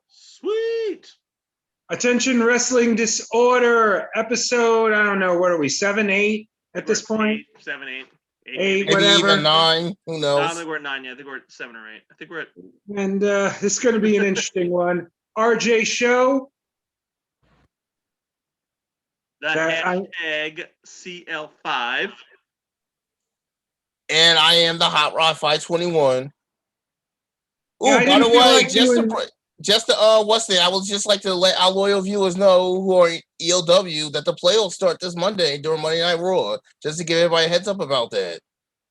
Sweet. Attention Wrestling Disorder episode, I don't know, what are we, 7, 8 at this point? 7, 8. 8, Maybe whatever. even 9. Who No, I don't knows? think we're at 9 yet. I think we're at 7 or 8. I think we're at. And this is going to be an interesting one. RJ Show. The hashtag CL5. And I am the Hot Rod 521. Ooh, Yeah, I by the didn't feel way, like doing- I would just like to let our loyal viewers know who are ELW that the playoffs start this Monday during Monday Night Raw, just to give everybody a heads up about that.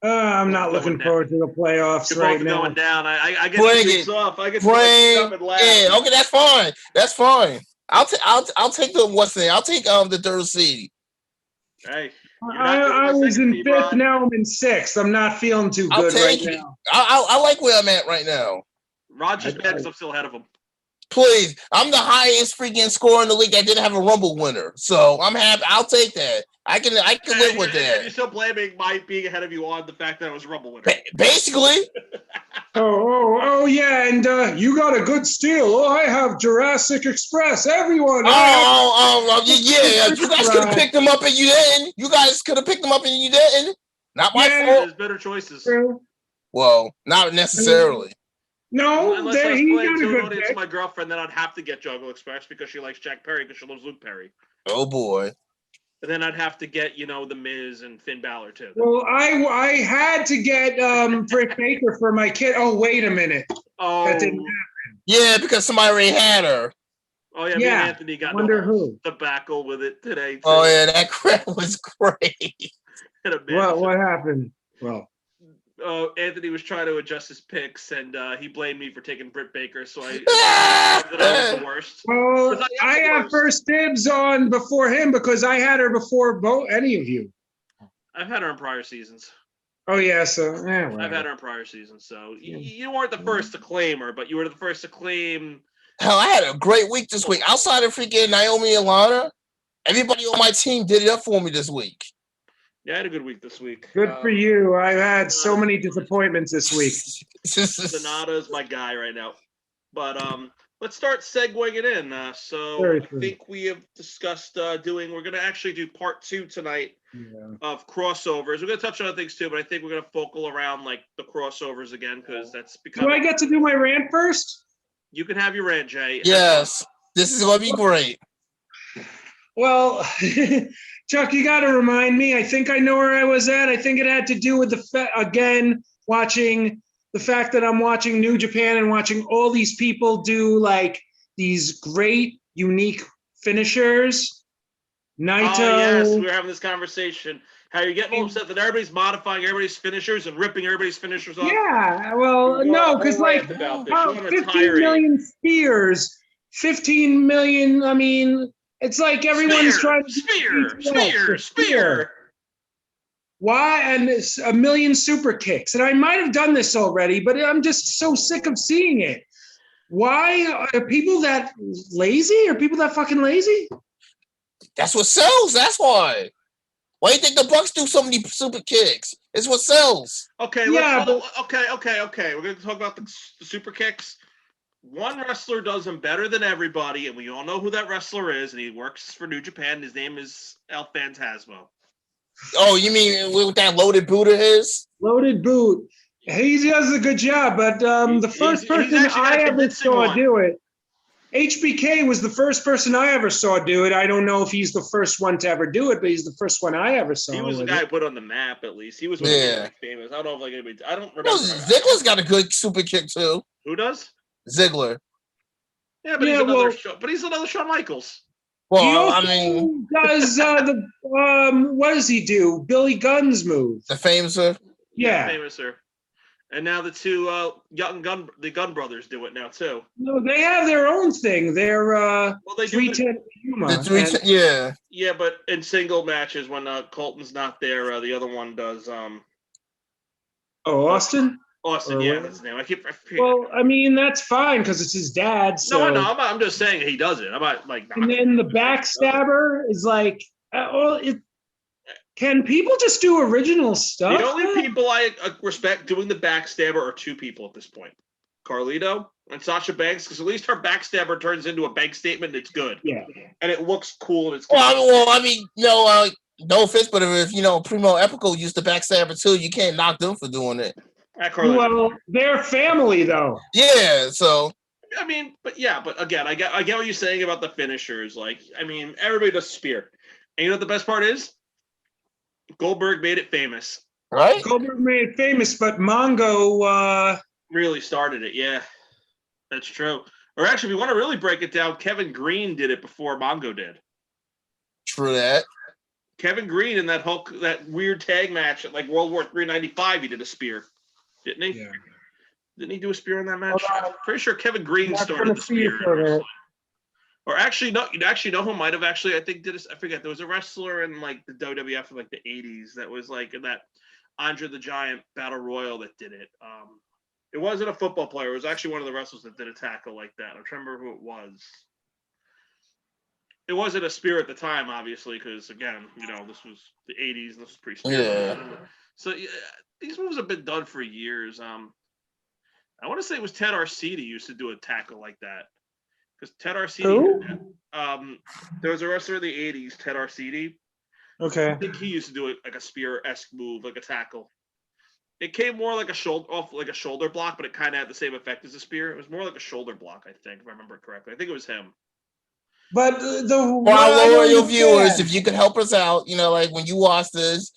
I'm not looking forward to the playoffs You're right both now. going down. I get Bring the weeks it. off. I get to Bring, up and laugh. yeah, okay, that's fine. That's fine. I'll take the I'll take the third seed. Hey, I was in 5th, now I'm in 6th. I'm not feeling too I'll good right take it. now. I like where I'm at right now. Roger's mad because I'm still ahead of him. Please, I'm the highest freaking score in the league that didn't have a Rumble winner, so I'm happy. I'll take that. I can live with And that. you're still blaming my being ahead of you on the fact that I was a Rumble winner. Basically, Oh, yeah, and you got a good steal. Oh, I have Jurassic Express. Everyone. yeah. You guys could have picked them up and you didn't. You guys could have picked them up and you didn't. Not my fault. There's better choices. Well, not necessarily. No, Unless I was he playing got a to an good audience pick. of my girlfriend, then I'd have to get Jungle Express because she likes Jack Perry because she loves Luke Perry. Oh boy. And then I'd have to get, The Miz and Finn Balor too. Well, I had to get Britt Baker for my kid. Oh, wait a minute. Oh, That didn't happen. Yeah, because somebody already had her. Oh yeah, me Yeah. and Anthony got Wonder who. debacle with it today. Too. Oh yeah, that crap was great. What happened? Well, Anthony was trying to adjust his picks, and he blamed me for taking Britt Baker, so I that I was the worst. well, I have first dibs on before him because I had her before any of you. I've had her in prior seasons. Oh yeah, so I've had her in prior seasons, so you weren't the first to claim her, but you were the first to claim. Hell, I had a great week this week. Outside of freaking Naomi and Lana, everybody on my team did it up for me this week. Yeah, I had a good week this week. Good for you. I've had so many disappointments this week. Sonata is my guy right now. But let's start segueing it in. So Very I true. think we have discussed we're going to actually do part 2 tonight of crossovers. We're going to touch on other things too, but I think we're going to focal around like the crossovers again because that's becoming. Do I get to do my rant first? You can have your rant, Jay. Yes, this is going to be great. Well, Chuck, you got to remind me. I think I know where I was at. I think it had to do with watching the fact that I'm watching New Japan and watching all these people do like these great, unique finishers. Naito. Oh, yes, we were having this conversation. How you're getting upset that everybody's modifying everybody's finishers and ripping everybody's finishers off. Yeah, well, no, because like 15 million spears, 15 million. I mean, it's like everyone's trying to spear. Why? And it's a million super kicks. And I might have done this already, but I'm just so sick of seeing it. Why are people that lazy? Are people that fucking lazy? That's what sells. That's why. Why do you think the Bucks do so many super kicks? It's what sells. Okay, okay. We're going to talk about the super kicks. One wrestler does them better than everybody, and we all know who that wrestler is, and he works for New Japan. His name is El Phantasmo. Oh, you mean with that loaded boot of his? Loaded boot. He does a good job, but the first person I ever saw do it, HBK was the first person I ever saw do it. I don't know if he's the first one to ever do it, but he's the first one I ever saw. He was the guy put on the map, at least. He was famous. I don't know if like anybody. I don't remember. Ziggler's got a good super kick too. Who does? Ziggler. Yeah, but he's another Shawn Michaels. Well, I mean, does what does he do? Billy Gunn's move. The Famouser. Yeah, Famouser. And now the two the Gun brothers do it now too. No, they have their own thing. They're they 310 Yuma. Yeah. Yeah, but in single matches when Colton's not there, the other one does. Austin. Austin, yeah, that's his name. I Well, I mean that's fine because it's his dad. So. No, I'm just saying he does it. I'm not like. And then the backstabber is like, can people just do original stuff? The only people I respect doing the backstabber are two people at this point: Carlito and Sasha Banks, because at least her backstabber turns into a bank statement and it's good. Yeah. And it looks cool and it's good. Well, I mean, no offense, but if Primo Epico used to backstabber too, you can't knock them for doing it. Well, they're family though. Yeah, so I mean, but again, I get what you're saying about the finishers. Like, I mean, everybody does spear. And you know what the best part is? Goldberg made it famous. right? Goldberg made it famous, but Mongo, Really started it, yeah. That's true. Or actually, if you want to really break it down, Kevin Green did it before Mongo did. True that. Kevin Green in that weird tag match at like World War III '95, he did a spear, didn't he? yeah. Didn't he do a spear in that match? Hold on. I'm pretty sure Kevin Green Not started gonna the see it spear. for a minute. Or actually, no. You actually know who might have actually, I think, did this. I forget. There was a wrestler in like the WWF in like the '80s that was like in that Andre the Giant Battle Royal that did it. It wasn't a football player. It was actually one of the wrestlers that did a tackle like that. I'm trying to remember who it was. It wasn't a spear at the time, obviously, because again, this was the '80s and this was pre-spear. Yeah. So yeah, these moves have been done for years. I want to say it was Ted Arcidi used to do a tackle like that. Because Ted Arcidi, Who? there was a wrestler in the '80s, Ted Arcidi. Okay. I think he used to do it like a spear-esque move, like a tackle. It came more like a shoulder block, but it kind of had the same effect as a spear. It was more like a shoulder block, I think, if I remember correctly. I think it was him. But For our loyal viewers, if you could help us out, like when you watch this,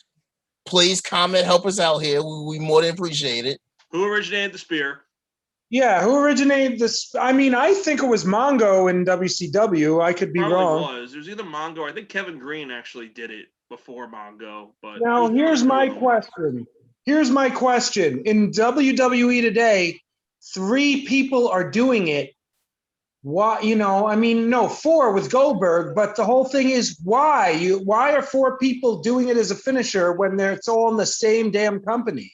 please comment, help us out here. We more than appreciate it. Who originated the spear? Yeah, who originated this? I mean, I think it was Mongo in WCW. I could be Probably wrong. It was either Mongo or I think Kevin Green actually did it before Mongo. But Now, here's my question. In WWE today, 3 people are doing it. Why? I mean, no, 4 with Goldberg, but the whole thing is why? Why are 4 people doing it as a finisher when it's all in the same damn company?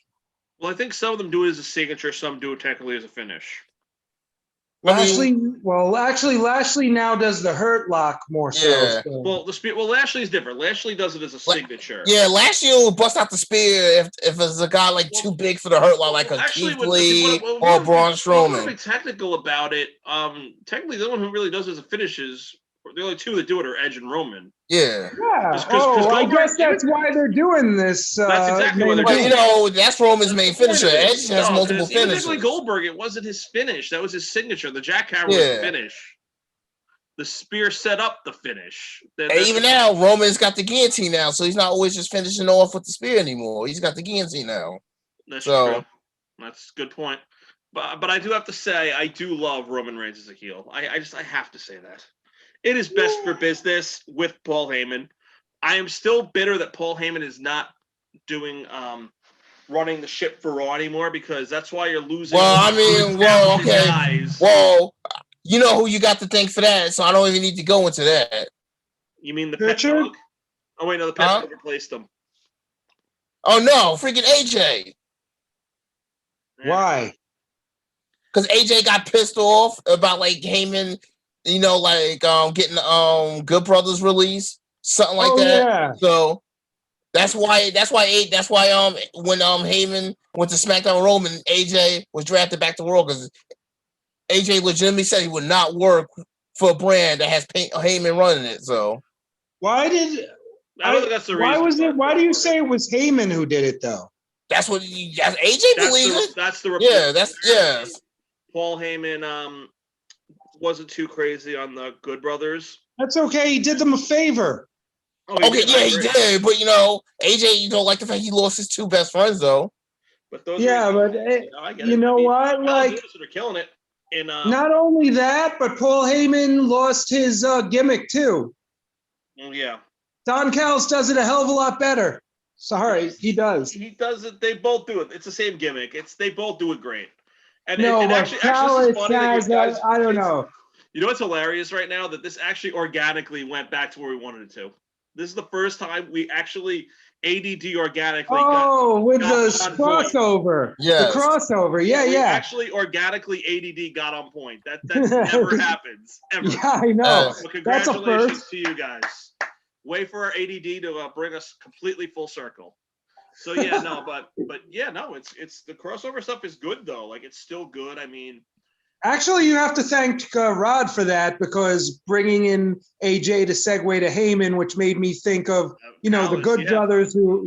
Well, I think some of them do it as a signature, some do it technically as a finish. Lashley now does the Hurt Lock more so. Yeah. Well, Lashley's different. Lashley does it as a signature. Yeah, Lashley will bust out the spear if it's a guy like too big for the Hurt Lock, like a Keith Lee or Braun Strowman. To be technical about it, technically the only one who really does it as a finish is the only 2 that do it are Edge and Roman. Yeah. I guess that's why they're doing this. That's exactly why they're doing it. That's Roman's main finisher. Edge has multiple finishes. Even Goldberg, it wasn't his finish. That was his signature. The jackhammer was the finish. The spear set up the finish. And even now, Roman's got the guillotine now, so he's not always just finishing off with the spear anymore. He's got the guillotine now. That's true. That's a good point. But I do have to say, I do love Roman Reigns as a heel. I have to say that. It is best for business with Paul Heyman. I am still bitter that Paul Heyman is not doing running the ship for Raw anymore because that's why you're losing. Okay. Guys. Well, you know who you got to thank for that, so I don't even need to go into that. You mean the pet dog? Oh wait, no, the pet dog replaced him. Oh no, freaking AJ. Why? Because AJ got pissed off about like Heyman, getting Good Brothers release, something like that. Yeah. So that's why when Heyman went to SmackDown Roman, AJ was drafted back to Raw because AJ legitimately said he would not work for a brand that has Heyman running it. So why did I don't think that's the reason. Why was it? Why do you say it was Heyman who did it though? That's what AJ believes it. That's the report. Yeah. Yes. Paul Heyman wasn't too crazy on the Good Brothers. That's okay. He did them a favor. He did. But AJ, you don't like the fact he lost his 2 best friends though. But those you know what? Like they're killing it. Not only that, but Paul Heyman lost his gimmick too. Yeah. Don Callis does it a hell of a lot better. Sorry, he does. He does it. They both do it. It's the same gimmick. They both do it great. And Callis has that. I don't know. You know what's hilarious right now? That this actually organically went back to where we wanted it to. This is the first time we actually ADD organically. With the crossover. Yeah. The crossover. Yeah, yeah. Actually, organically ADD got on point. That never happens ever. Yeah, I know. So congratulations to you guys. Wait for our ADD to bring us completely full circle. So yeah, no, but yeah, no, it's the crossover stuff is good though. Like it's still good. I mean, Actually, you have to thank Rod for that, because bringing in AJ to segue to Heyman, which made me think of, the Callis, Good yeah. Brothers who,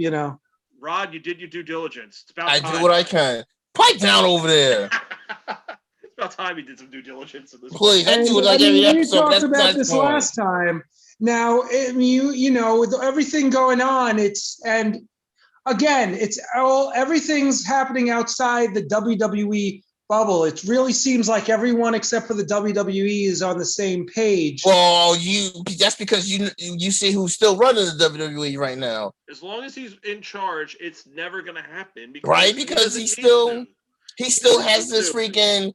Rod, you did your due diligence. It's about I time. do what I can. Pipe down over there. It's about time you did some due diligence in this. Please, I And, do it like I mean, every we episode. talked That's about not this the point. last time. Now, with everything going on, and again, everything's happening outside the WWE bubble. It really seems like everyone except for the WWE is on the same page. Well, that's because you see who's still running the WWE right now, As long as he's in charge, it's never going to happen. right? Because he still has this freaking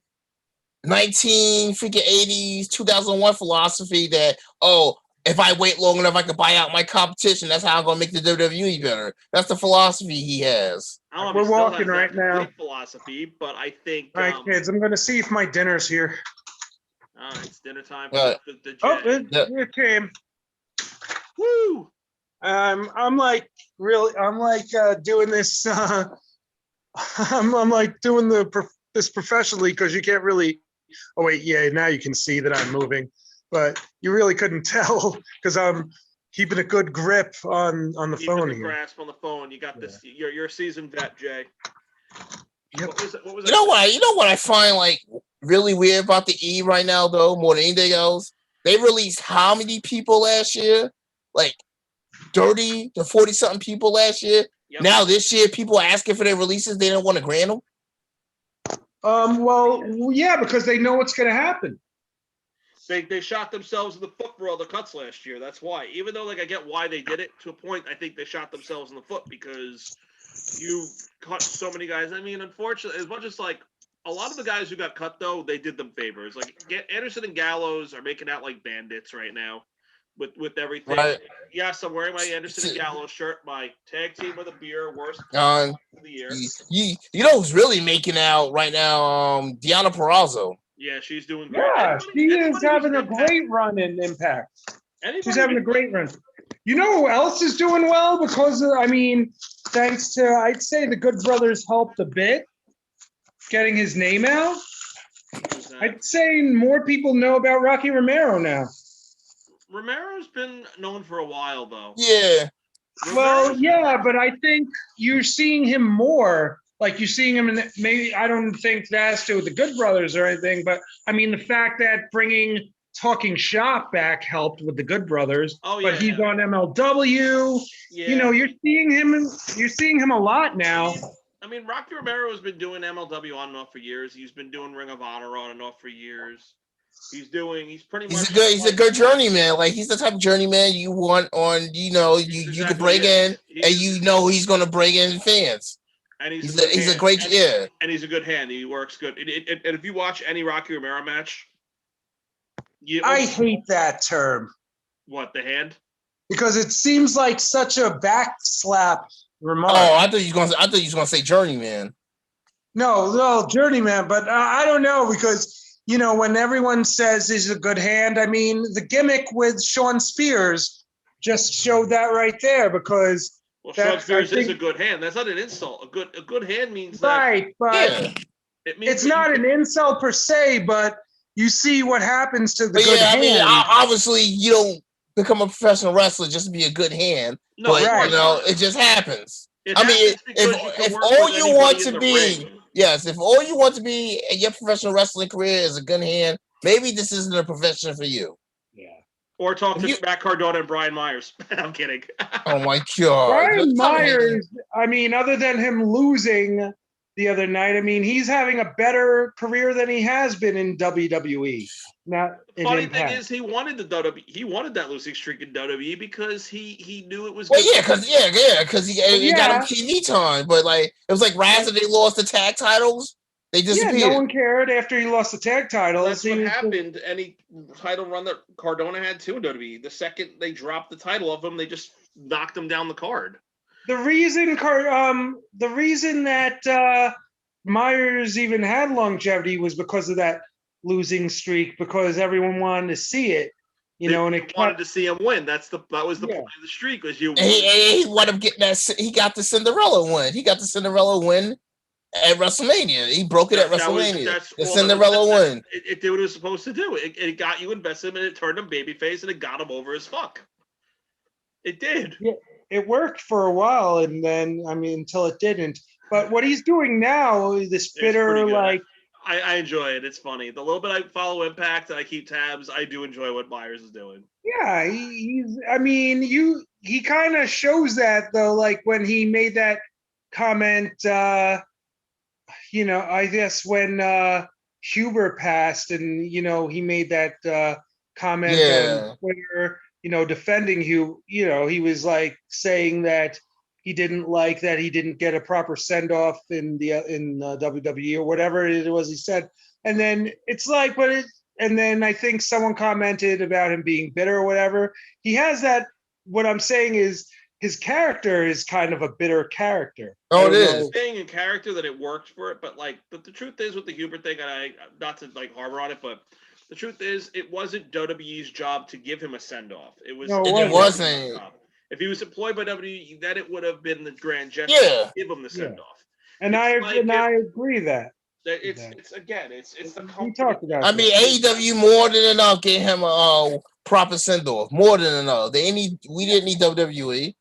80s 2001 philosophy that, if I wait long enough, I can buy out my competition. That's how I'm gonna make the WWE better. That's the philosophy he has. We're walking right now. Philosophy, but I think. All right, kids, I'm going to see if my dinner's here. All right, it's dinner time. It came. Woo! I'm like doing this. I'm like doing this professionally, because you can't really. Oh wait, yeah. Now you can see that I'm moving, but you really couldn't tell because I'm keeping a good grip on the phone here. Grasp on the phone. You got this. You're a seasoned vet, Jay. Yep. What was You know what I find like really weird about the E right now, though, more than anything else? They released how many people last year? Like 30 to 40 something people last year. Yep. Now this year, people are asking for their releases. They don't want to grant them. Well, yeah, because they know what's going to happen. They shot themselves in the foot for all the cuts last year. That's why. Even though, I get why they did it to a point, I think they shot themselves in the foot because you cut so many guys. I mean, unfortunately, as much as a lot of the guys who got cut, though, they did them favors. Anderson and Gallows are making out like bandits right now with everything. Right. Yes, I'm wearing my Anderson and Gallows shirt, my tag team with a beer, worst of the year. You know who's really making out right now? Deonna Purrazzo. Yeah, she's doing great. Yeah, she is having a great run in Impact. She's having a great run. You know who else is doing well? Because, thanks to, I'd say, the Good Brothers helped a bit getting his name out. I'd say more people know about Rocky Romero now. Romero's been known for a while, though. Yeah. Well, yeah, but I think you're seeing him more. Like you're seeing him in maybe I don't think that has to do with the Good Brothers or anything, but the fact that bringing Talking Shop back helped with the Good Brothers. Oh yeah. But he's on MLW. Yeah. You're seeing him a lot now. Rocky Romero has been doing MLW on and off for years. He's been doing Ring of Honor on and off for years. He's pretty much. He's a good journeyman. Like he's the type of journeyman you want on. You can bring in, and he's going to bring in fans. And he's a great and he's a good hand. He works good. And if you watch any Rocky Romero match, I hate that term. What, the hand? Because it seems like such a backslap remark. Oh, I thought you was going to say journeyman. No, journeyman. But I don't know because when everyone says he's a good hand, the gimmick with Shawn Spears just showed that right there because. Well, Shawn Spears is a good hand. That's not an insult. A good hand means that. Right, but it means it's not an insult per se, but you see what happens to the good hand. Obviously, you don't become a professional wrestler just to be a good hand. No, but, right. It just happens. If all you want to be, if all you want to be in your professional wrestling career is a good hand, maybe this isn't a profession for you. Yeah. Or talk to Matt Cardona and Brian Myers. I'm kidding. Oh my God. Brian Myers, other than him losing the other night, he's having a better career than he has been in WWE. Not the funny thing is he wanted that losing streak in WWE because he knew it was good. Because he got him TV time. But it was like Raz and they lost the tag titles. They disappeared. Yeah, no one cared after he lost the tag title. That's what happened. Any title run that Cardona had too in WWE. The second they dropped the title of him, they just knocked him down the card. The reason that Myers even had longevity was because of that losing streak, because everyone wanted to see it. And it wanted to see him win. That was the point of the streak. Was you? He wanted to get that. He got the Cinderella win. at WrestleMania. He broke it at WrestleMania. The Cinderella win. It did what it was supposed to do. It got you invested, and it turned him babyface, and it got him over as fuck. It did. Yeah, it worked for a while, and then until it didn't. But what he's doing now, this bitter like. I enjoy it. It's funny. The little bit I follow Impact and I keep tabs, I do enjoy what Myers is doing. Yeah, he kind of shows that though, like when he made that comment, I guess when Huber passed and, he made that comment on Twitter, defending he was like saying that he didn't like that he didn't get a proper send off in WWE or whatever it was he said. And then it's like, and then I think someone commented about him being bitter or whatever. He has that. What I'm saying is his character is kind of a bitter character. Oh, it is. Saying in character that it worked for it, but the truth is with the Huber thing, and I not to harbor on it, but the truth is it wasn't WWE's job to give him a send off. It wasn't. If he was employed by WWE, then it would have been the grand gesture to give him the send off. And I agree that. It's the company. We talked about AEW more than enough gave him a proper send off. More than enough. We didn't need WWE.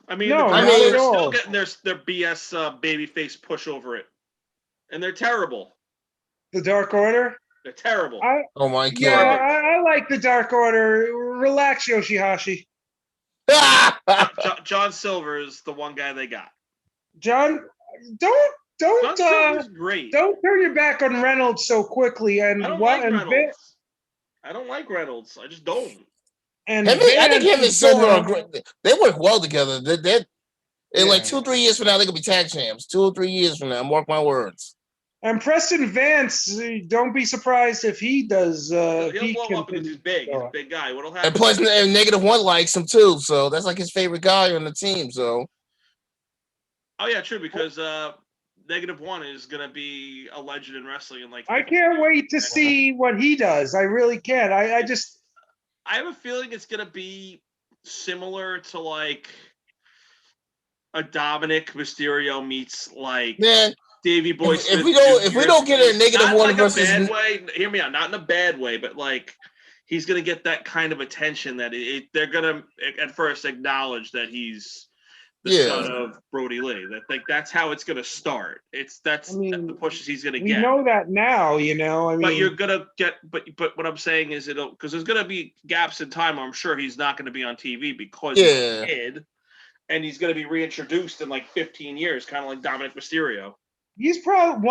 They're still getting their BS babyface push over it, and they're terrible. The Dark Order. They're terrible. Oh my god. Yeah, I like the Dark Order. Relax, Yoshihashi. John Silver is the one guy they got. John, John Silver's great. Don't turn your back on Reynolds so quickly. And I don't like Reynolds. I don't like Reynolds. I just don't. And I think him and Silver are great. They work well together. In like 2-3 years from now, they're gonna be tag champs. 2 or 3 years from now, mark my words. And Preston Vance, don't be surprised if he does. He'll blow up because he's big. He's a big guy. What'll happen? And plus, -1 likes him too, so that's like his favorite guy on the team. So. Oh yeah, true. Because -1 is gonna be a legend in wrestling, and I can't wait to see what he does. I really can. I have a feeling it's gonna be similar to like a Dominic Mysterio meets Davey Boy Smith. If we don't get a -1 versus a bad way, hear me out. Not in a bad way, but he's gonna get that kind of attention that they're gonna at first acknowledge that he's the son of Brody Lee. That's how it's gonna start. That's the pushes he's gonna get. We know that now, but you're gonna get. But what I'm saying is because there's gonna be gaps in time. I'm sure he's not gonna be on TV because he's a kid, and he's gonna be reintroduced in 15 years, kind of like Dominic Mysterio. He's probably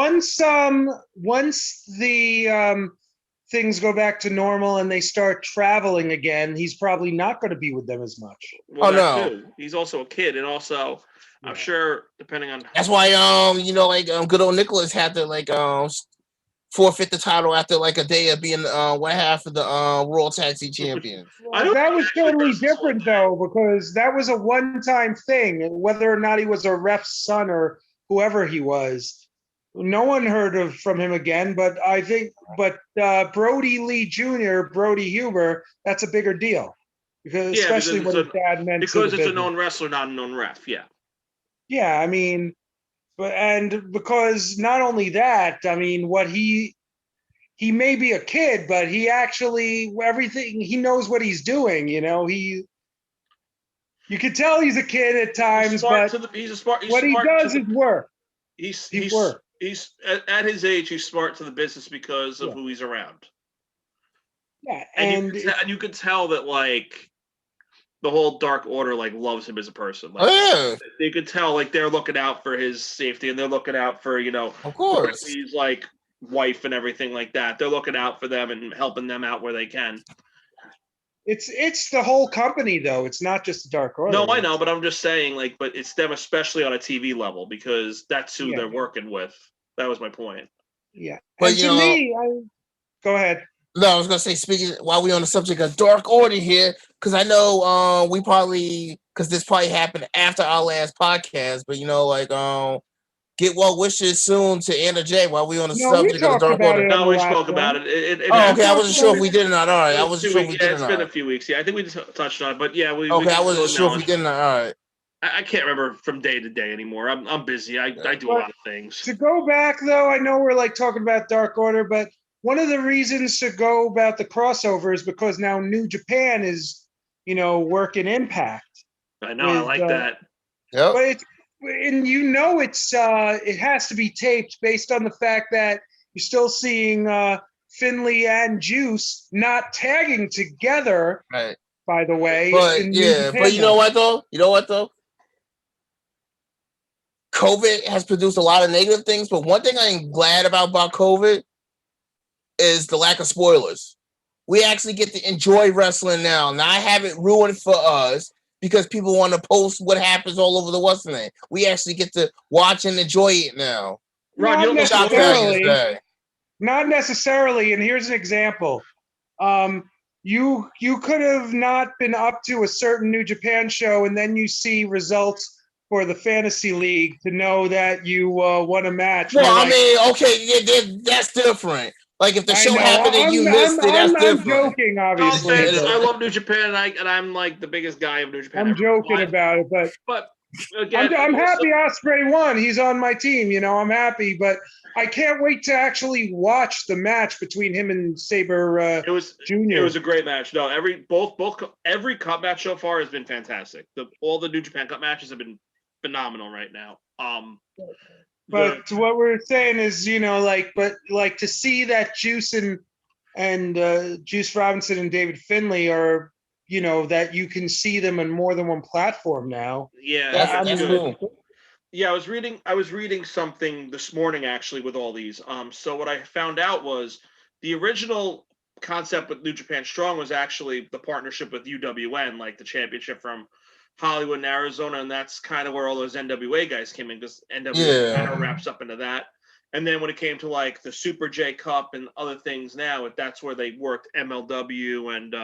once the things go back to normal and they start traveling again, he's probably not going to be with them as much. Well, no, too. He's also a kid, and also I'm sure depending on. That's why good old Nicholas had to forfeit the title after a day of being one half of the World Tag Team Champion. That was totally different though, because that was a one-time thing. Whether or not he was a ref's son or whoever he was, no one heard from him again. But I think, Brody Lee Jr., Brody Huber, that's a bigger deal because especially what his dad meant. Because it's a known wrestler, not a known ref. Yeah. Yeah, and because not only that, what he may be a kid, but he actually he knows what he's doing. You can tell he's a kid at times, but what he does is work. He's at his age. He's smart to the business because of who he's around. Yeah, and you could tell that the whole Dark Order loves him as a person. You could tell they're looking out for his safety and they're looking out for of course he's wife and everything like that. They're looking out for them and helping them out where they can. It's the whole company though. It's not just the Dark Order. No, I know, but I'm just saying but it's them especially on a TV level because that's who they're working with. That was my point. Yeah. But to me, go ahead. No, I was gonna say, speaking while we're on the subject of Dark Order here, because I know we probably this probably happened after our last podcast, but get well wishes soon to Anna Jay while we're on the subject of the Dark Order. No, we spoke about it. Okay, I wasn't sure if we did or not. All right, I wasn't sure if we did or not. It's been a few weeks. Yeah, I think we just touched on it, but yeah, we. Okay, I wasn't sure if we did or not. All right. I can't remember from day to day anymore. I'm busy. I do a lot of things. To go back though, I know we're like talking about Dark Order, but one of the reasons to go about the crossover is because now New Japan is, working Impact. I know. I with, like that. Yep. But it has to be taped based on the fact that you're still seeing Finley and Juice not tagging together. Right. By the way, But in New yeah, Japan but you know what though? COVID has produced a lot of negative things, but one thing I'm glad about COVID is the lack of spoilers. We actually get to enjoy wrestling now, not have it ruined for us because people want to post what happens all over the what's the name. We actually get to watch and enjoy it now. Ron, Not you don't know Shock spoilers? Value Day. Not necessarily, and here's an example. You could have not been up to a certain New Japan show, and then you see results for the fantasy league to know that you won a match. Well, You're I like, mean, okay, that's different. Like if the I show know, happened and you missed it, that's I'm different. joking, No, obviously. fans, but- I love New Japan, and I'm like the biggest guy of New Japan. I'm joking about it, but again, I'm happy Osprey won. He's on my team. I'm happy, but I can't wait to actually watch the match between him and Saber It was Jr. a great match. No, every cup match so far has been fantastic. All the New Japan Cup matches have been phenomenal right now. But what we're saying is, but to see that Juice and Juice Robinson and David Finley are, that you can see them on more than one platform now. Yeah, That's good. cool. Yeah, I was reading something this morning actually with all these. So what I found out was the original concept with New Japan Strong was actually the partnership with UWN, like the championship from Hollywood and Arizona, and that's kind of where all those NWA guys came in because NWA kind of wraps up into that. And then when it came to like the Super J Cup and other things now, that's where they worked MLW and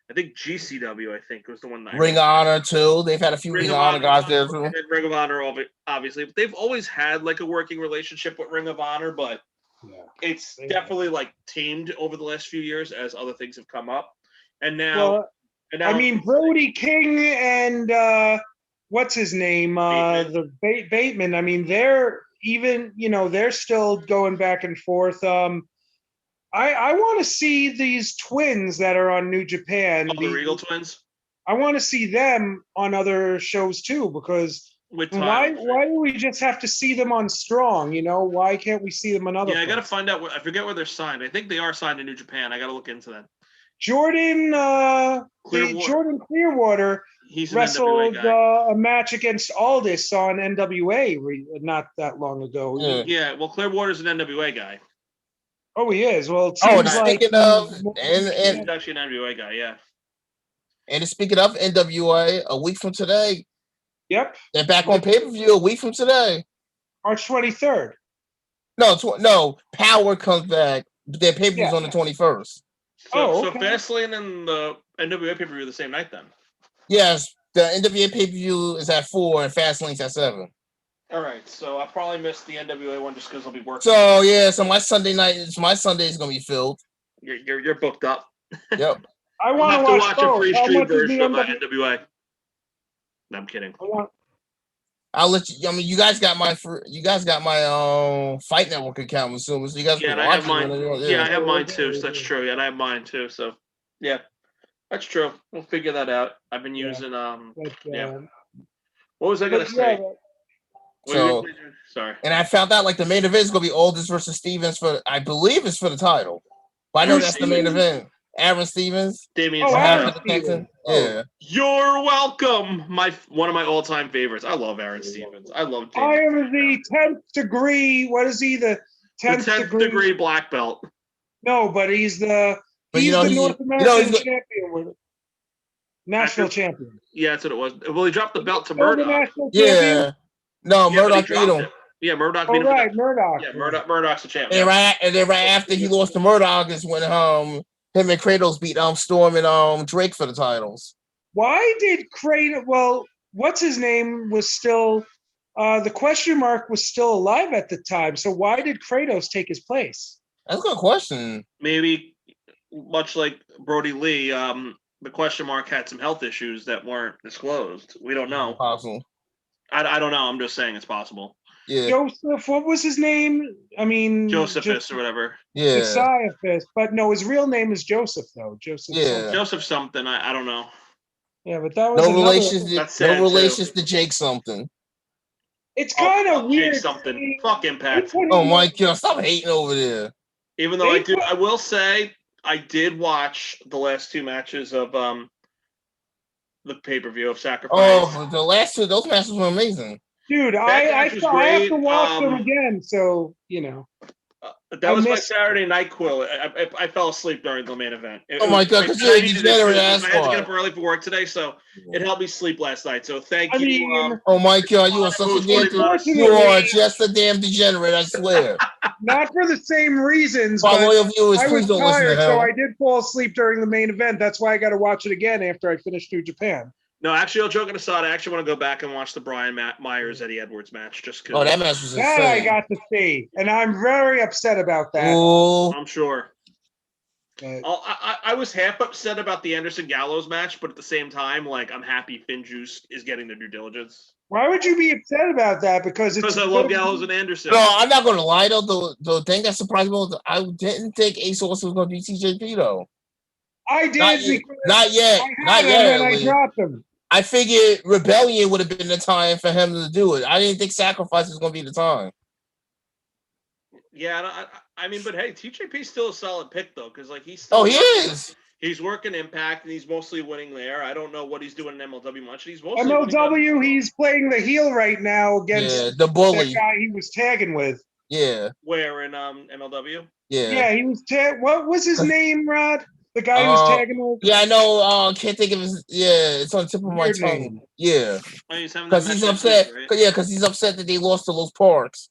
I think GCW, I think, was the one that Ring of Honor too. They've had a few Ring Ring of of Honor guys there and too. then Ring of Honor, obviously. But they've always had like a working relationship with Ring of Honor, but it's definitely like tamed over the last few years as other things have come up. And now, Brody King and what's his name? Bateman. The Bateman. I mean, they're even, they're still going back and forth. I want to see these twins that are on New Japan. the Regal twins. I want to see them on other shows too, because why do we just have to see them on Strong? Why can't we see them on other? Yeah, I got to find out. I forget where they're signed. I think they are signed to New Japan. I got to look into that. Jordan Clearwater He's an wrestled NWA guy. a match against Aldis on NWA not that long ago. Yeah, well, Clearwater's an NWA guy. Oh, he is. Well, it Oh, and seems like speaking of, He's actually an NWA guy. Yeah. and speaking of NWA, a week from today, yep, they're back on pay-per-view. A week from today, March 23rd. No, Power comes back. Their pay-per-view's on the 21st. So Fastlane and the NWA pay-per-view the same night then. Yes, the NWA pay-per-view is at 4 and Fastlane's at 7. All right, so I probably missed the NWA one just because I'll be working. So yeah, so my Sunday is gonna be filled. You're booked up. Yep. I want to watch a free How stream much is the version of NWA? NWA. No, I'm kidding. I'll let you. I mean, you guys got my Fight Network account, I'm assuming. So you guys Yeah, can and I watch have mine. it. Yeah, I have mine too. So that's true. Yeah, and I have mine too. So yeah, that's true. We'll figure that out. I've been using yeah. What was I gonna say? So, sorry. And I found out like the main event is gonna be Aldis versus Stevens I believe it's for the title. But I know that's the main event. Aaron Stevens. Damien Stevens. Yeah. You're welcome. One of my all-time favorites. I love Aaron Stevens. I love I am the 10th degree. What is he? The 10th degree black belt. No, but he's the North American champion with it. National champion. Yeah, that's what it was. Well, he dropped the belt to Murdoch. Yeah. No, Murdoch beat him. Yeah, Murdoch beat him. Right, Murdoch. Yeah, Murdoch's the champion. And then right after he lost to Murdoch is when him and Kratos beat Storm and Drake for the titles. Why did Kratos? Well, what's his name was still the question mark was still alive at the time. So why did Kratos take his place? That's a good question. Maybe much like Brody Lee, the question mark had some health issues that weren't disclosed. We don't know. Possible. I don't know. I'm just saying it's possible. Yeah. Joseph, what was his name? I mean, Josephus or whatever. Yeah. Josiaphus, but no, his real name is Joseph, though. Joseph. Yeah. something. Joseph something. I don't know. Yeah, but that was No another- relations. That's sad, No too. relations to Jake something. It's kind of fuck weird. Jake something. seeing- Fuck Impact. Oh my God! Stop hating over there. Even though They I will say I did watch the last two matches of the pay-per-view of Sacrifice. Oh, the last two, those matches were amazing. Dude, That I match was I have to great. watch them again, so That I was my missed- Saturday night quill. I fell asleep during the main event. Oh my God, 'cause you're a I needed it degenerate too, 'cause ass I had to fuck. get up early for work today, so it helped me sleep last night. So thank I you. mean, Oh my God, you are such a Who's damn. putting us- You are just a damn degenerate. I swear. not for the same reasons, For our but loyal viewers, I was please don't listen to tired, so him. I did fall asleep during the main event. That's why I got to watch it again after I finished New Japan. No, actually, all joking aside, I actually want to go back and watch the Brian Myers Eddie Edwards match just because. Oh, that match was That I insane. got to see, and I'm very upset about that. Oh, I'm sure. But- I was half upset about the Anderson Gallows match, but at the same time, like I'm happy Finn Juice is getting their due diligence Why would you be upset about that? Because it's because I love Gallows and Anderson. no, I'm not gonna lie though. The thing that surprised me was I didn't think Ace Austin was gonna be TJP though. I did Not yet. because Not yet. I Not had yet. him at and I least. dropped him. I figured Rebellion would have been the time for him to do it. I didn't think Sacrifice was gonna be the time. Yeah, I mean, but hey, TJP's still a solid pick though, because like he's still Oh, he working. is. He's working Impact and he's mostly winning there. I don't know what he's doing in MLW much. He's mostly winning MLW, he's playing the heel right now against Yeah, the that bully. guy he was tagging with. Yeah, where in MLW. yeah. Yeah, he was what was his name, Rod? The guy he was tagging with? Yeah, I know. Can't think of his. Yeah, it's on the tip of my Weird tongue. name. Yeah, Oh, he's having that because he's match upset. this week, right? Yeah, because he's upset that they lost to Los Parks.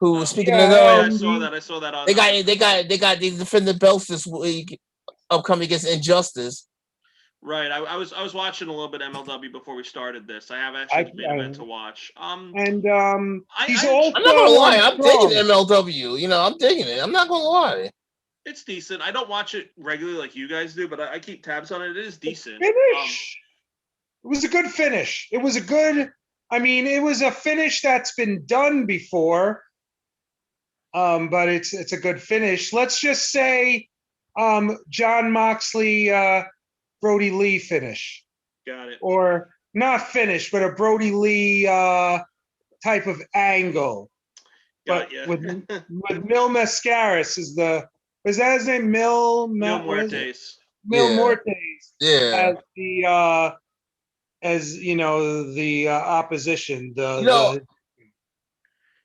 Who, Oh. speaking Yeah, of Oh, yeah, I those, saw that. I saw that on. they defended belts this week, upcoming against Injustice. Right. I was watching a little bit of MLW before we started this. I have actually been a bit to watch. And he's I- also I'm not gonna lie, I'm strong. digging MLW. You know, I'm digging it. I'm not gonna lie. It's decent. I don't watch it regularly like you guys do, but I keep tabs on it. It is decent. Finish. It was a good finish. It was a good. I mean, it was a finish that's been done before. But it's a good finish. Let's just say, John Moxley, Brody Lee finish, Got it. or not finish, but a Brody Lee type of angle. Got But ya. with Mil Mascaris is that his name? Mil Muertes. Mil Yeah. Mortes Yeah. as the opposition. You know,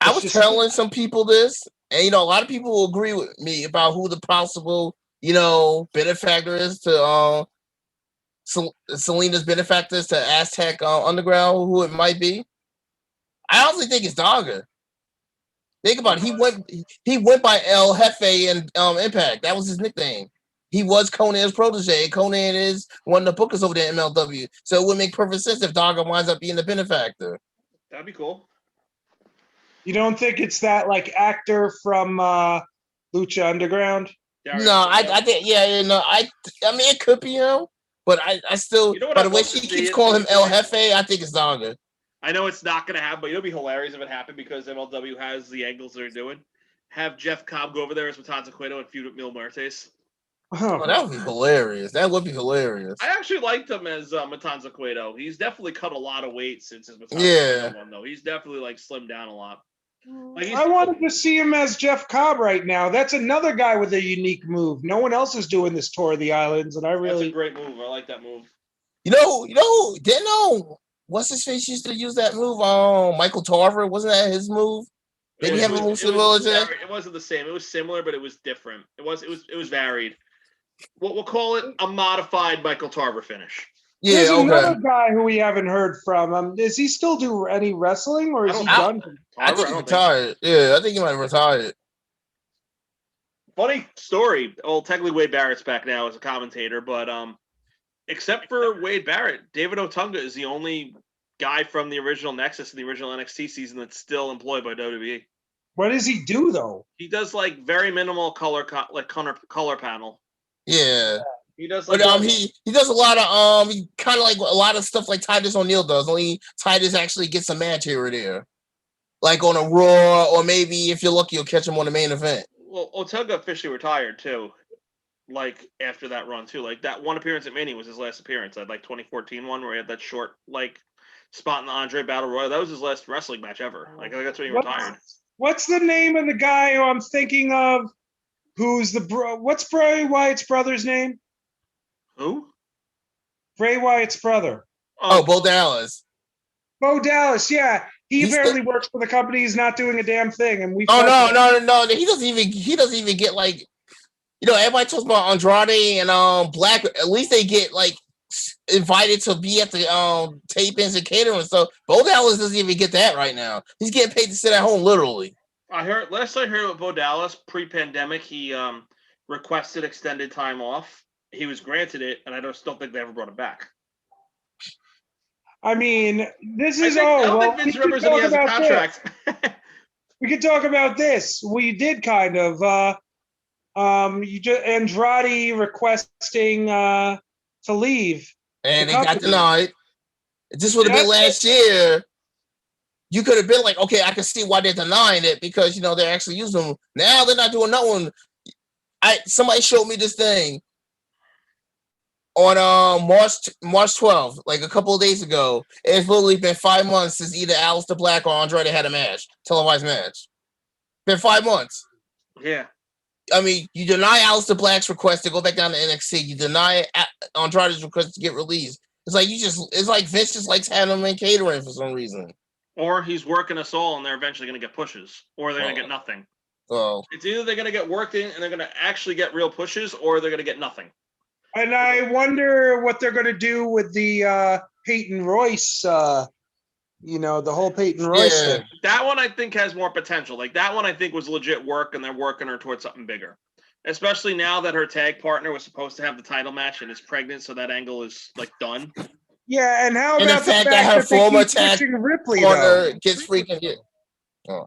I was just- telling some people this, and a lot of people will agree with me about who the possible, benefactor is to Selena's benefactors to Aztec Underground, who it might be. I honestly think it's Dogger. Think about it. He went by El Jefe in Impact. That was his nickname. He was Conan's protege. Conan is one of the bookers over there in MLW. So it would make perfect sense if Dogger winds up being the benefactor. That'd be cool. You don't think it's that like actor from Lucha Underground? Darius No, I Russo. think I mean it could be him, but I still You know what by I'd the way love to she see keeps is- calling him El Jefe, I think it's Dogger. I know it's not going to happen, but it'll be hilarious if it happened because MLW has the angles they're doing. Have Jeff Cobb go over there as Matanza Cueto and feud with Mil Muertes. Huh. Oh, that would be hilarious. That would be hilarious. I actually liked him as Matanza Cueto. He's definitely cut a lot of weight since his Matanza Yeah. Cueto one, though. He's definitely like slimmed down a lot. Like, he's- I wanted to see him as Jeff Cobb right now. That's another guy with a unique move. No one else is doing this tour of the islands, and I That's a really great move. I like that move. Didn't know what's his face used to use that move? Michael Tarver, wasn't that his move? Did he have a move similar to that? It wasn't the same. It was similar, but it was different. It was varied. We'll call it a modified Michael Tarver finish. Yeah, there's okay. another guy who we haven't heard from. Does he still do any wrestling, or is I he don't- done? I Tarver, think he don't retired. Yeah, I think he might have retired. Funny story. Well, technically Wade Barrett's back now as a commentator, but except for Wade Barrett, David Otunga is the only guy from the original Nexus and the original NXT season that's still employed by WWE. What does he do though? He does like very minimal color panel. Yeah. He does like But he does a lot of he kind of like a lot of stuff like Titus O'Neil does. Only Titus actually gets a match here or there, like on a Raw, or maybe if you're lucky, you'll catch him on the main event. well, Ortega officially retired too. Like after that run too, like that one appearance at Mania was his last appearance. That like 2014 one where he had that short like spot in the Andre Battle Royal. That was his last wrestling match ever. Like that's when he retired. What's the name of the guy who I'm thinking of? Who's what's Bray Wyatt's brother's name? Who? Bray Wyatt's brother. Oh, Bo Dallas. Bo Dallas, yeah. He He's barely works for the company. He's not doing a damn thing. And we. Oh no. He doesn't even get like, everybody talks about Andrade and Black. At least they get like invited to be at the tape-ins and catering stuff. Bo Dallas doesn't even get that right now. He's getting paid to sit at home, literally. I heard with Bo Dallas pre-pandemic, he requested extended time off. He was granted it, and I still think they ever brought it back. I mean, this is I don't think Vince remembers that he has a contract. We could talk about this. We did kind of. Andrade requesting to leave, and they got denied. If this would have been last year, you could have been like, okay, I can see why they're denying it because they're actually using them. Now they're not doing that one. Somebody showed me this thing on March 12th, like a couple of days ago. It's literally been 5 months since either Aleister Black or Andrade had a match, televised match. Been 5 months. Yeah. I mean, you deny Aleister Black's request to go back down to NXT. You deny Andrade's request to get released. It's like Vince just likes having him in catering for some reason. Or he's working us all, and they're eventually going to get pushes, or they're going to get nothing. So it's either they're going to get worked in, and they're going to actually get real pushes, or they're going to get nothing. And I wonder what they're going to do with the Peyton Royce. The whole Peyton Royce thing. That one I think has more potential. Like that one I think was legit work, and they're working her towards something bigger. Especially now that her tag partner was supposed to have the title match and is pregnant, so that angle is like done. Yeah, and how about the fact that her former tag Ripley partner gets freaking hit? Oh.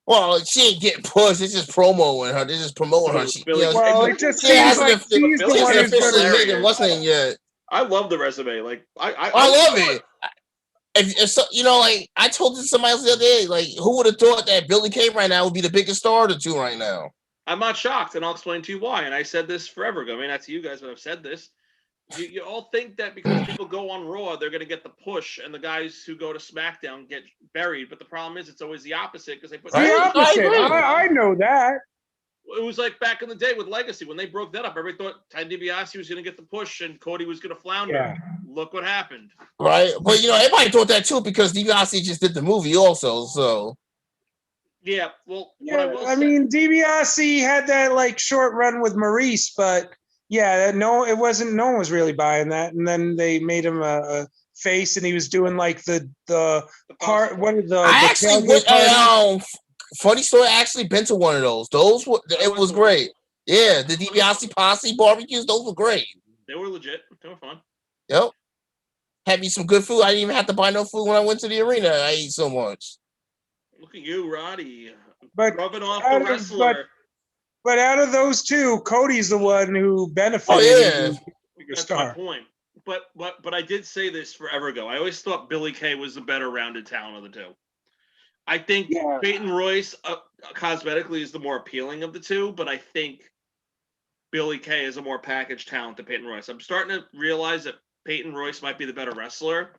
Well, she ain't getting pushed. It's just promoing her. They're just promoting her. It just seems like she's the one who's officially made wrestling yet. I love the resume. Like I love it. If so, like I told somebody else the other day, like who would have thought that Billie Kay right now would be the biggest star of the two right now? I'm not shocked, and I'll explain to you why. And I said this forever ago. I mean, not to you guys, but I've said this. You all think that because people go on Raw, they're going to get the push, and the guys who go to SmackDown get buried. But the problem is, it's always the opposite because they put the opposite. I know that. It was like back in the day with Legacy when they broke that up. Everybody thought Ted DiBiase was going to get the push and Cody was going to flounder. Yeah. Look what happened. Right, but everybody thought that too because DiBiase just did the movie also. So yeah, well, yeah. I mean, DiBiase had that like short run with Maurice, but. Yeah, no, it wasn't. No one was really buying that, and then they made him a face, and he was doing like the part. What are the? I actually went. Funny story. I actually been to one of those. It was great. Yeah, the DiBiase Posse barbecues. Those were great. They were legit. They were fun. Yep. Had me some good food. I didn't even have to buy no food when I went to the arena. I ate so much. Look at you, Roddy. But rubbing off the wrestler. But out of those two, Cody's the one who benefited. Oh yeah, that's my point. But I did say this forever ago. I always thought Billie Kay was the better rounded talent of the two. I think Peyton Royce cosmetically is the more appealing of the two, but I think Billie Kay is a more packaged talent than Peyton Royce. I'm starting to realize that Peyton Royce might be the better wrestler,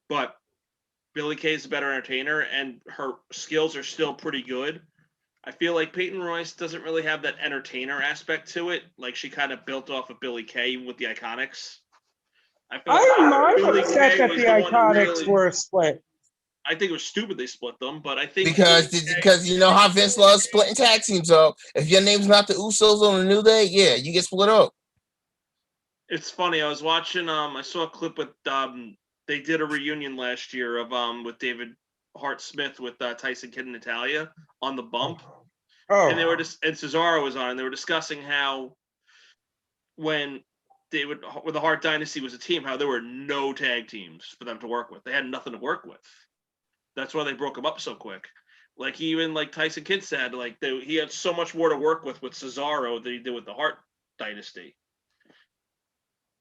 but Billie Kay is a better entertainer, and her skills are still pretty good. I feel like Peyton Royce doesn't really have that entertainer aspect to it. Like she kind of built off of Billie Kay with the Iconics. I don't know. I'm upset that the Iconics were split. I think it was stupid they split them, but I think because you know how Vince loves splitting tag teams up. If your name's not the Usos on a New Day, yeah, you get split up. It's funny. I was watching. I saw a clip with. They did a reunion last year of with David Hart Smith with Tyson Kidd and Natalya on the Bump. Oh. And they were and Cesaro was on, and they were discussing how when the Hart Dynasty was a team, how there were no tag teams for them to work with. They had nothing to work with. That's why they broke them up so quick. Like even like Tyson Kidd said, like he had so much more to work with Cesaro than he did with the Hart Dynasty.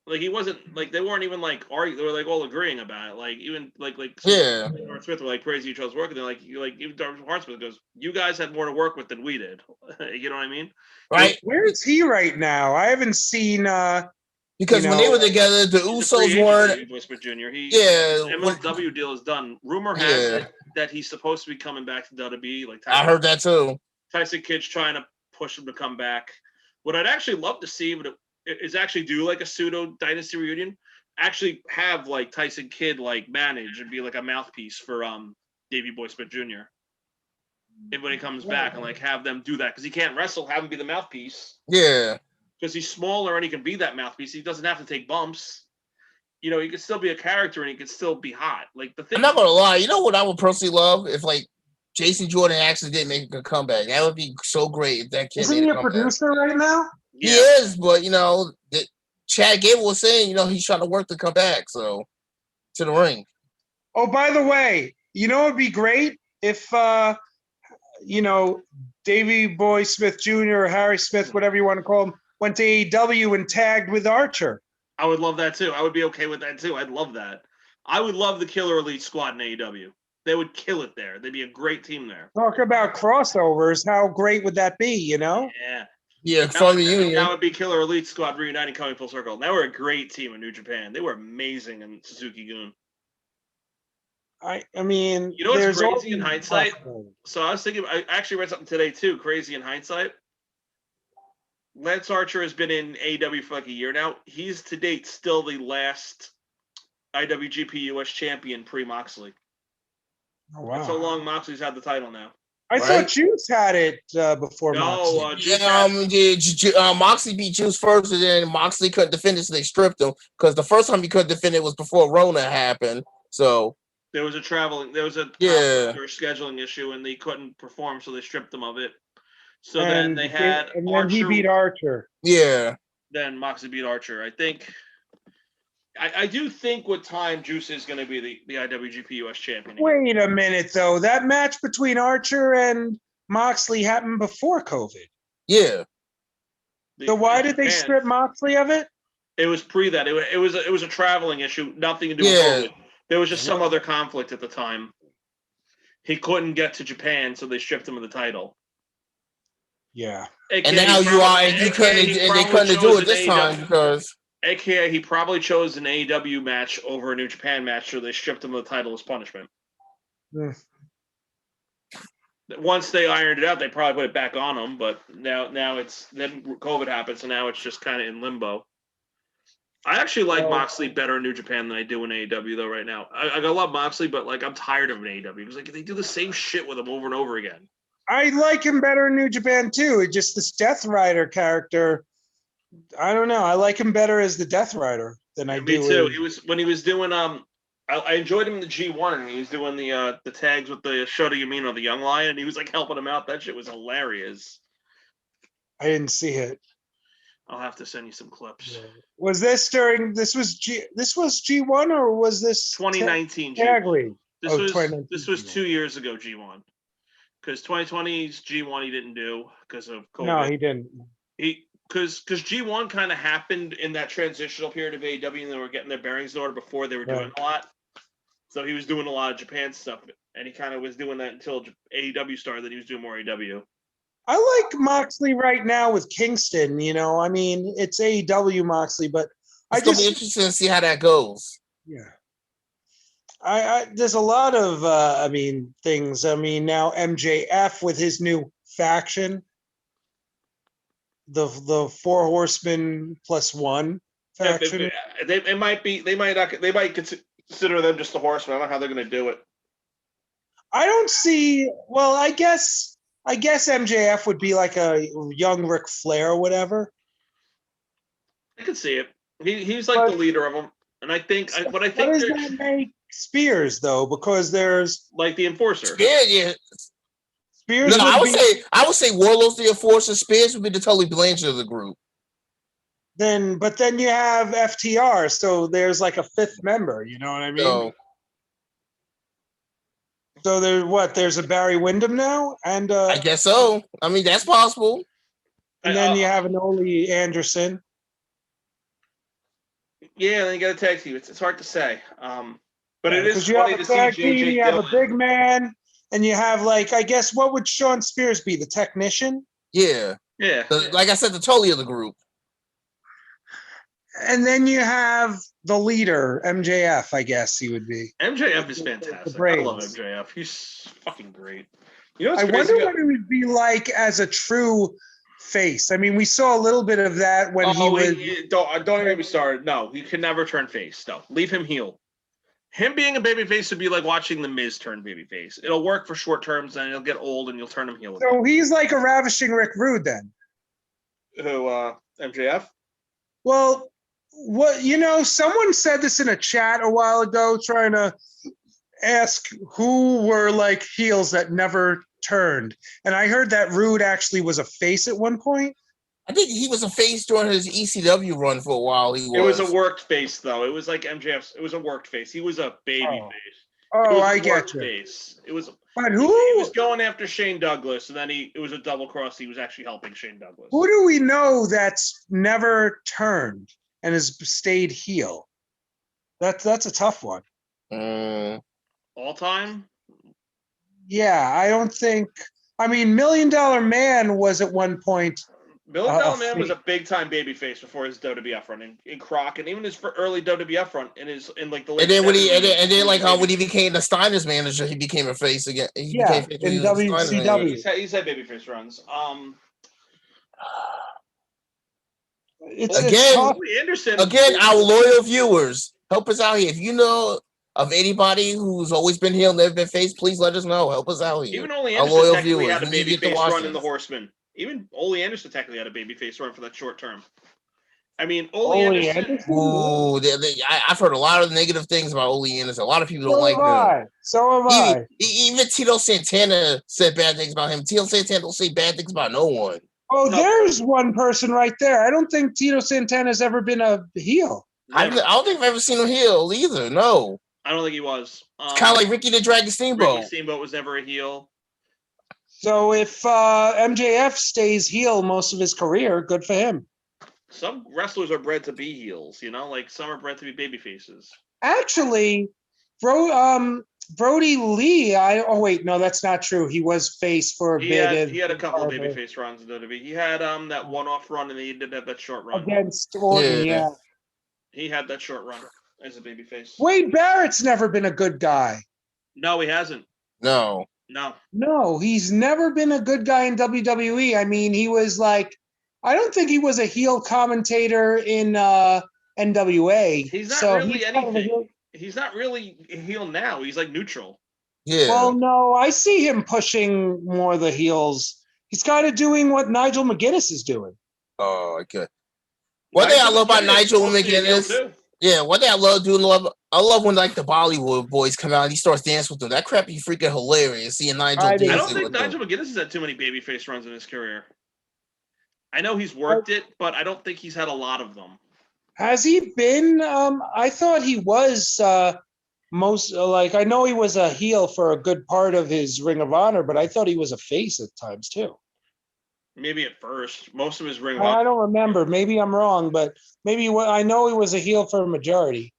Like he wasn't like they weren't even like arguing. They were like all agreeing about it. Like even like Yeah. Darth Smith were like praising each other's work, and they're like even Darth Smith goes, "You guys had more to work with than we did." You know what I mean? Right. Where is he right now? I haven't seen. Because when they were together, the He's a free Usos agent, weren't. Davey Boy Smith Jr. Yeah. MLW deal is done. Rumor has Yeah. it that he's supposed to be coming back to WWE. Like I heard that too. Tyson Kidd's trying to push him to come back. What I'd actually love to see is actually do like a pseudo dynasty reunion. Actually have like Tyson Kidd like manage and be like a mouthpiece for Davey Boy Smith Jr. And when he comes back and like have them do that because he can't wrestle, have him be the mouthpiece. Yeah. Because he's smaller and he can be that mouthpiece. He doesn't have to take bumps. You know, he can still be a character and he can still be hot. Like the thing. I'm not gonna lie. You know what I would personally love if like Jason Jordan actually did make a comeback. That would be so great if that kid Isn't made he a a comeback. producer right now? He is, but you know, Chad Gable was saying, you know, he's trying to work to come back, so to the ring. Oh, by the way, you know it'd be great if Davey Boy Smith Jr. or Harry Smith, whatever you want to call him, went to AEW and tagged with Archer. I would love that too. I would be okay with that too. I'd love that. I would love the Killer Elite squad in AEW. They would kill it there. They'd be a great team there. Talk about crossovers. How great would that be, Yeah. Yeah, fun reunion. That would be Killer Elite squad reuniting coming full circle. They were a great team in New Japan. They were amazing in Suzuki-gun. I mean, You know what's there's crazy in always hindsight? crossovers. So I was thinking, I actually read something today too, crazy in hindsight. Lance Archer has been in AEW for like a year now. He's to date still the last IWGP US champion pre-Moxley. Oh, That's how wow. long Moxley's had the title now. I Right? thought Juice had it before No, Moxley. Moxley beat Juice first, and then Moxley couldn't defend it, so they stripped him. Because the first time he couldn't defend it was before Rona happened. So there was a conflict Yeah. or scheduling issue, and they couldn't perform, so they stripped him of it. So and then they had and then Archer. he beat Archer. yeah, Then Moxley beat Archer. I think. I do think with time, Juice is going to be the IWGP US champion. Wait a minute, though. That match between Archer and Moxley happened before COVID. yeah. So why did they Man, strip Moxley of it? It was pre that. It was a traveling issue, nothing to do Yeah. with COVID. There was just some other conflict at the time. He couldn't get to Japan, so they stripped him of the title. Yeah. And now they couldn't do it this time because AKA he probably chose an AEW match over a New Japan match, so they stripped him of the title as punishment. Mm. Once they ironed it out, they probably put it back on him, but now it's then COVID happened, so now it's just kind of in limbo. I actually like Moxley better in New Japan than I do in AEW though right now. I love Moxley, but like I'm tired of an AEW because like they do the same shit with him over and over again. I like him better in New Japan, too. It's just this Death Rider character. I don't know. I like him better as the Death Rider than I do. Me too. He was when he was doing I enjoyed him in the G1 and he was doing the tags with the Shota Umino, the young lion, and he was like helping him out. That shit was hilarious. I didn't see it. I'll have to send you some clips. Was this during? This was G1 or was this 2019 Tag G1. League? This Oh, was 2019 this was G1. 2 years ago G1. Because 2020's G1 he didn't do because of COVID. No, he didn't. Because G1 kind of happened in that transitional period of AEW and they were getting their bearings in order before they were doing a lot. So he was doing a lot of Japan stuff, and he kind of was doing that until AEW started. Then he was doing more AEW. I like Moxley right now with Kingston. I mean, it's AEW Moxley, but it's gonna be interesting to see how that goes. Yeah. I there's a lot of things. I mean, now MJF with his new faction, the 4 Horsemen +1 faction. They might consider them just the Horsemen. I don't know how they're going to do it. I don't see. Well, I guess MJF would be like a young Ric Flair or whatever. I can see it. He's like the leader of them, and I think what does that make Spears though? Because there's like the Enforcer. Yeah. Spears. No, I would say Warlord's the Enforcer. Spears would be the Tully Blanchard of the group. But then you have FTR, so there's like a 5th member. You know what I mean? So there's a Barry Windham now, and I guess so. I mean, that's possible. And then you have an Ole Anderson. Yeah, then you got a tag team. It's hard to say. But it is Because you have funny a to see tag team, JJ you have a Dillon. big man, and you have like, I guess, what would Sean Spears be? The technician? Yeah. Yeah. Like I said, the Tully of the group. And then you have the leader, MJF, I guess he would be. MJF is The fantastic. I brains. love MJF. He's fucking great. You know what's I crazy? wonder what it would be like as a true face. I mean, we saw a little bit of that when he was. Don't even get me started. No, he can never turn face. No, leave him heel. Him being a babyface would be like watching the Miz turn babyface. It'll work for short terms, and he'll get old, and you'll turn him heel. So he's like a ravishing Rick Rude then. Who? MJF? Well, someone said this in a chat a while ago, trying to ask who were like heels that never turned. And I heard that Rude actually was a face at one point. I think he was a face during his ECW run for a while. It was a worked face, though. It was like MJF's. It was a worked face. He was a baby face. Oh, I get you. Face. It was. But He who was going after Shane Douglas, and then it was a double cross. He was actually helping Shane Douglas. who do we know that's never turned and has stayed heel? That's a tough one. All time? Yeah, I don't think. I mean, $1 Million Man was at one point. Million Dollar Man was a big time babyface before his WWF run in Croc, and even his early WWF run in like the late. And then when 70s, and then like when he became the Steiner's manager, he became a face again. He Yeah, became face in when he was the Steiner's WCW. manager. He's had babyface runs. It's Again, tough. Ole Anderson. Again, our loyal viewers, help us out here. If you know of anybody who's always been heel, never been face, please let us know. Help us out here. Even Ole Our Anderson loyal technically viewers, had a we need to get to babyface watch run in the this. Horsemen. Even Ole Anderson technically had a babyface run for that short term. I mean, Ole Ole Anderson. Anderson? Ooh, I've heard a lot of negative things about Ole Anderson. A lot of people don't like him. So have I. Even Tito Santana said bad things about him. Tito Santana don't say bad things about no one. Oh, No. there's one person right there. I don't think Tito Santana's ever been a heel. I don't think I've ever seen him heel either. No. I don't think he was. It's kind of like Ricky the Dragon Steamboat. Ricky Steamboat was never a heel. So if MJF stays heel most of his career, good for him. Some wrestlers are bred to be heels, like some are bred to be baby faces. Actually, Brody Lee. Wait, no, that's not true. He was face for a bit. He had a couple of babyface runs in WWE. He had that one-off run, and he did have that short run against Orton. Yeah. He had that short run as a babyface. Wade Barrett's never been a good guy. No, he hasn't. No. No, he's never been a good guy in WWE. I mean, he was like, I don't think he was a heel commentator in NWA. He's not so really he's anything. He's not really a heel now. He's like neutral. Yeah. Well, no, I see him pushing more the heels. He's kind of doing what Nigel McGuinness is doing. Oh, okay. One thing I love about Nigel McGuinness. Yeah, one thing I love when like the Bollywood boys come out and he starts dancing with them. That crap be freaking hilarious. Seeing Nigel dancing. I don't think Nigel McGuinness has had too many babyface runs in his career. I know he's worked it, but I don't think he's had a lot of them. Has he been? I thought he was I know he was a heel for a good part of his Ring of Honor, but I thought he was a face at times too. Maybe at first. Most of his Ring of Honor. I don't remember. Maybe I'm wrong, but I know he was a heel for a majority.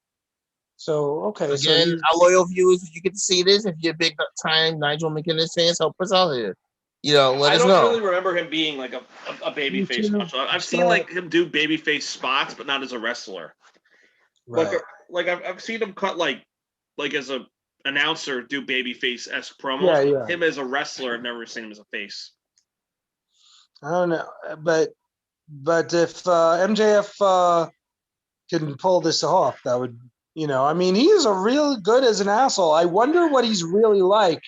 So, okay. Again, our loyal viewers, if you get to see this, if you're a big time Nigel McGuinness fans, help us out here. Let us know. I don't really remember him being like a baby face much. I've seen like him do baby face spots, but not as a wrestler. Right. Like I've seen him cut like as a announcer do baby face esque promos. Yeah. Him as a wrestler, I've never seen him as a face. I don't know, but if MJF can pull this off, that would, I mean, he is a real good as an asshole. I wonder what he's really like.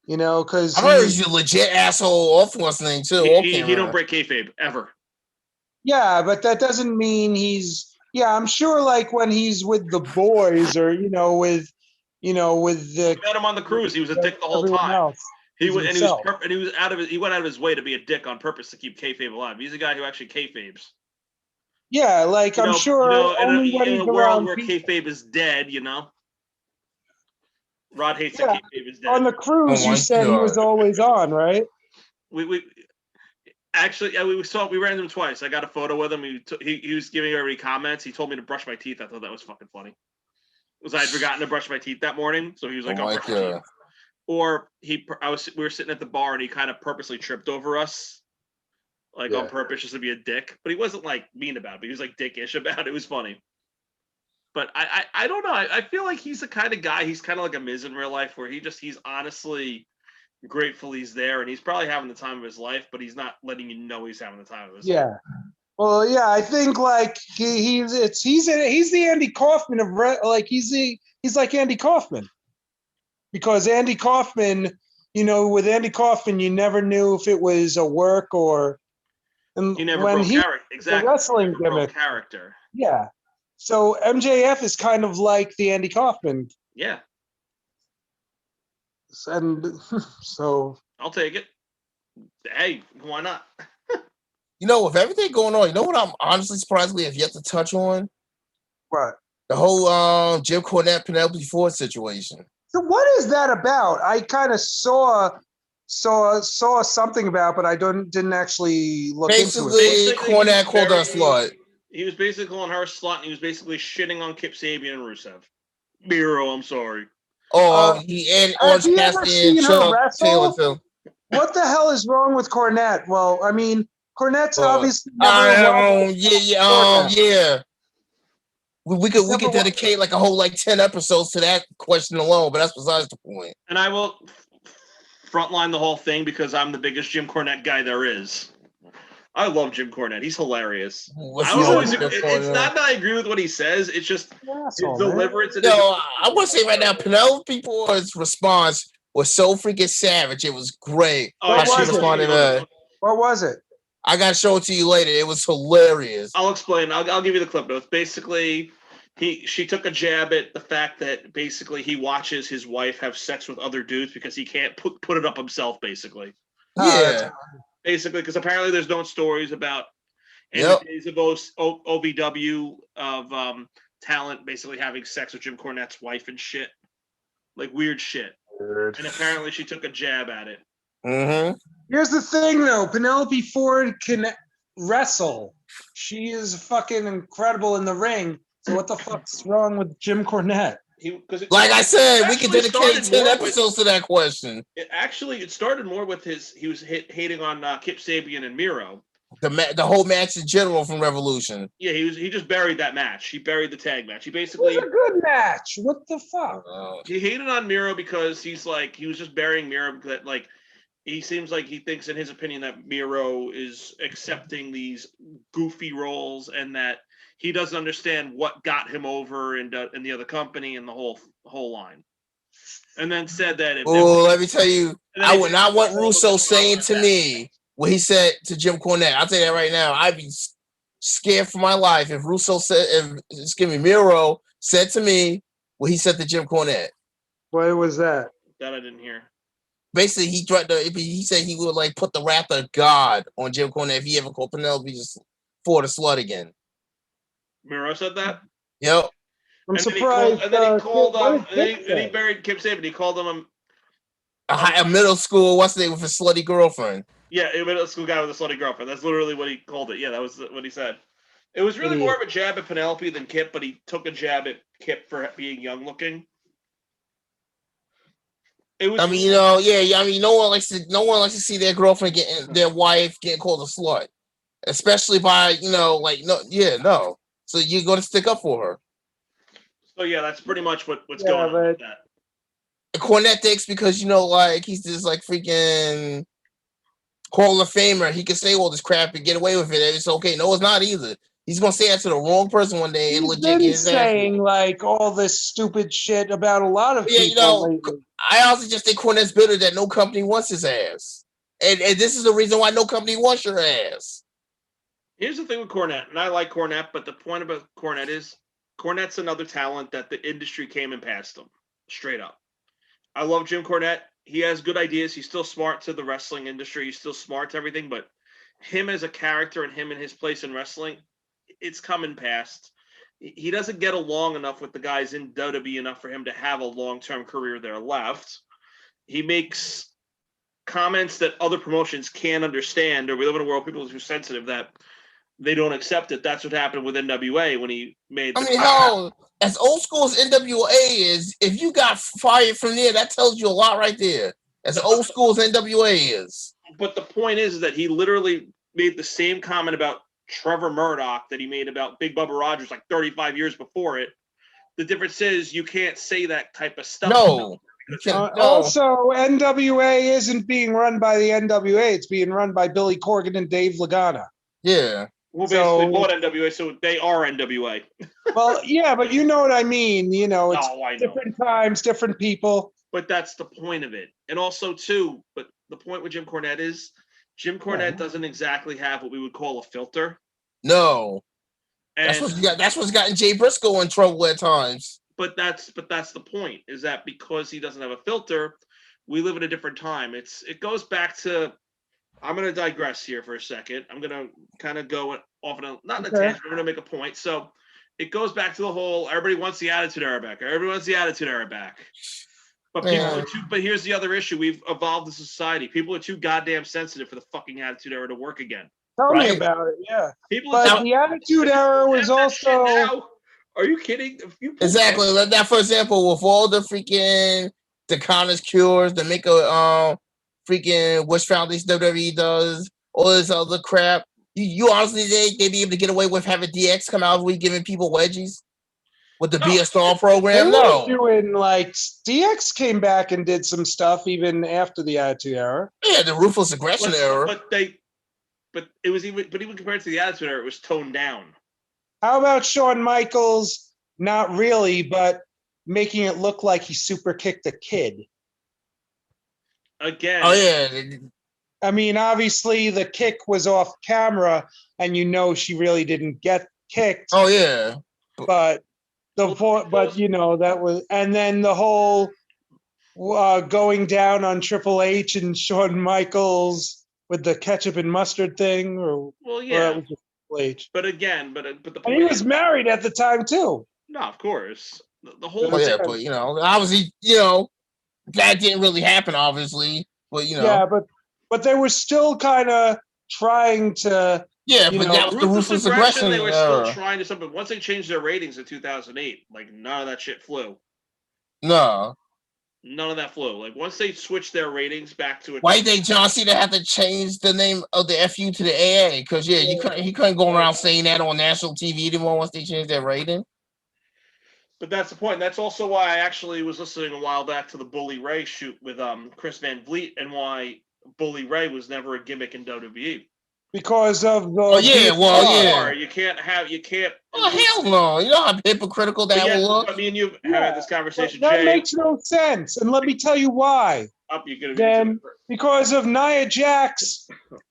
Because I heard he's a legit asshole off listening too. He don't break kayfabe ever. Yeah, but that doesn't mean he's. Yeah, I'm sure. Like when he's with the boys, or with the. We met him on the cruise. He was a dick the whole time. He went out of his way to be a dick on purpose to keep kayfabe alive. He's a guy who actually kayfabes. Yeah, like I'm sure. In a world where kayfabe is dead, Rod hates that kayfabe is dead. On the cruise, you said he was always on, right? Actually, yeah, we ran into him twice. I got a photo with him. He was giving everybody comments. He told me to brush my teeth. I thought that was fucking funny. Because I had forgotten to brush my teeth that morning, so he was like, Oh "I'll my brush your God. teeth." Or we were sitting at the bar and he kind of purposely tripped over us, like on Yeah. purpose, just to be a dick. But he wasn't like mean about it. But he was like dickish about it. It was funny. But I don't know. I feel like he's the kind of guy. He's kind of like a Miz in real life, where he's honestly grateful he's there, and he's probably having the time of his life, but he's not letting you know he's having the time of his life. Yeah. Well, yeah, I think like he's the Andy Kaufman of like he's like Andy Kaufman, because Andy Kaufman, with Andy Kaufman, you never knew if it was a work or. And He never when broke he character. Exactly. the wrestling Never broke gimmick, character. yeah. So MJF is kind of like the Andy Kaufman, Yeah, and so I'll take it. Hey, why not? With everything going on, you know what I'm honestly surprised we have yet to touch on? what? The whole Jim Cornette Penelope Ford situation. So what is that about? I kind of saw something about, but I didn't actually look into it. Basically, Cornette called her a slut. He was basically calling her a slut, and he was basically shitting on Kip Sabian and Rusev. Miro, I'm sorry. He and Have Orange you ever Cassidy seen and her Chuck Taylor wrestle? too. What the hell is wrong with Cornette? Well, I mean, Cornette's obviously never yeah. We could Never wa- dedicate like a whole like 10 episodes to that question alone, but that's besides the point. And I will frontline the whole thing because I'm the biggest Jim Cornette guy there is. I love Jim Cornette. He's hilarious. It's not that I agree with what he says. It's just his deliverance. I want to say right now, Penelope Ford's response was so freaking savage. It was great. What How was she responded to What was it? I got to show it to you later. It was hilarious. I'll explain. I'll give you the clip notes. Basically, she took a jab at the fact that basically he watches his wife have sex with other dudes because he can't put it up himself. Basically, basically, because apparently there's no stories about in the days of OVW of talent basically having sex with Jim Cornette's wife and shit, like weird shit. And apparently she took a jab at it. Mm-hmm. Here's the thing, though. Penelope Ford can wrestle. She is fucking incredible in the ring. So what the fuck's wrong with Jim Cornette? Like I said, we could dedicate 10 episodes to that question. It started more with he was hating on Kip Sabian and Miro. The whole match in general from Revolution. Yeah, he just buried that match. He buried the tag match. He basically it was a good match. What the fuck? He hated on Miro because he was just burying Miro because he seems like he thinks in his opinion that Miro is accepting these goofy roles and that he doesn't understand what got him over in the other company and the whole line. And then said that let me tell you, I would not want Russo saying to me what he said to Jim Cornette. I'll tell you that right now. I'd be scared for my life if Miro said to me what he said to Jim Cornette. What was that? That I didn't hear. Basically, he said he would like put the wrath of God on Jim Cornette if he ever called Penelope Ford a slut again. Miro said that? Yep. I'm surprised. And then he called and he buried Kip Sabian. He called him a middle school, what's the name, with a slutty girlfriend. Yeah, a middle school guy with a slutty girlfriend. That's literally what he called it. Yeah, that was what he said. It was really more of a jab at Penelope than Kip, but he took a jab at Kip for being young looking. It was. I mean, I mean, no one likes to see their girlfriend their wife getting called a slut, especially by no. So you're going to stick up for her. So yeah, that's pretty much what's going on with that. Cornette thinks because he's just like freaking Hall of Famer, he can say all this crap and get away with it. And it's okay. No, it's not either. He's gonna say that to the wrong person one day and legit get his saying like all this stupid shit about a lot of people. I also just think Cornette's bitter that no company wants his ass, and this is the reason why no company wants your ass. Here's the thing with Cornette, and I like Cornette, but the point about Cornette is Cornette's another talent that the industry came and passed him, straight up. I love Jim Cornette. He has good ideas. He's still smart to the wrestling industry. He's still smart to everything, but him as a character and him and his place in wrestling, it's coming past. He doesn't get along enough with the guys in WWE enough for him to have a long-term career there left. He makes comments that other promotions can't understand, or we live in a world people are too sensitive that they don't accept it. That's what happened with NWA when he made. I mean, hell, as old school as NWA is, if you got fired from there, that tells you a lot right there. As old school as NWA is. But the point is that he literally made the same comment about Trevor Murdoch that he made about Big Bubba Rogers like 35 years before it. The difference is you can't say that type of stuff. No. Also, NWA isn't being run by the NWA. It's being run by Billy Corgan and Dave Lagana. Yeah. Well, basically, bought NWA, so they are NWA. Well, yeah, but you know what I mean. You know, it's I know. different times, different people. But that's the point of it. And also, too, but the point with Jim Cornette is Jim Cornette doesn't exactly have what we would call a filter. No. And That's what's gotten Jay Briscoe in trouble at times. But that's the point, is that because he doesn't have a filter, we live in a different time. It goes back to, I'm going to digress here for a second. I'm going to kind of go off on not in a tangent, I'm going to make a point. So it goes back to the whole, everybody wants the Attitude Era back. Everybody wants the Attitude Era back. But but here's the other issue. We've evolved as a society. People are too goddamn sensitive for the fucking Attitude Era to work again. Tell me about it, yeah. People But the Attitude Era was also... Are you kidding? Exactly. Like that, for example, with all the freaking Connor's cures, the make a freaking Wish Foundation WWE does, all this other crap. You honestly think they'd be able to get away with having DX come out every week giving people wedgies with the BSR program? No. Doing like DX came back and did some stuff even after the Attitude Era. Yeah, the Ruthless Aggression era. But even compared to the Attitude Era, it was toned down. How about Shawn Michaels? Not really, but making it look like he super kicked a kid. Again. Oh yeah. I mean, obviously the kick was off camera, and you know she really didn't get kicked. Oh yeah. But you know that was, and then the whole going down on Triple H and Shawn Michaels with the ketchup and mustard thing, or yeah. Or H. But again, but the point and he was married at the time too. No, of course. The whole but you know, obviously, you know, that didn't really happen, obviously. But you know, yeah, but they were still kind of trying to. Yeah, but that was the Ruthless Aggression. They were still trying to something. Once they changed their ratings in 2008, like none of that shit flew. No. None of that flew. Like once they switched their ratings back to it. Why did John Cena have to change the name of the FU to the AA? Because he couldn't go around saying that on national TV anymore once they changed their rating. But that's the point. That's also why I actually was listening a while back to the Bully Ray shoot with Chris Van Vliet, and why Bully Ray was never a gimmick in WWE. Because of the you can't. Oh hell no! You know how hypocritical that will look. I mean, you've had this conversation. That Jay. makes no sense, and let me tell you why. Then because of Nia Jax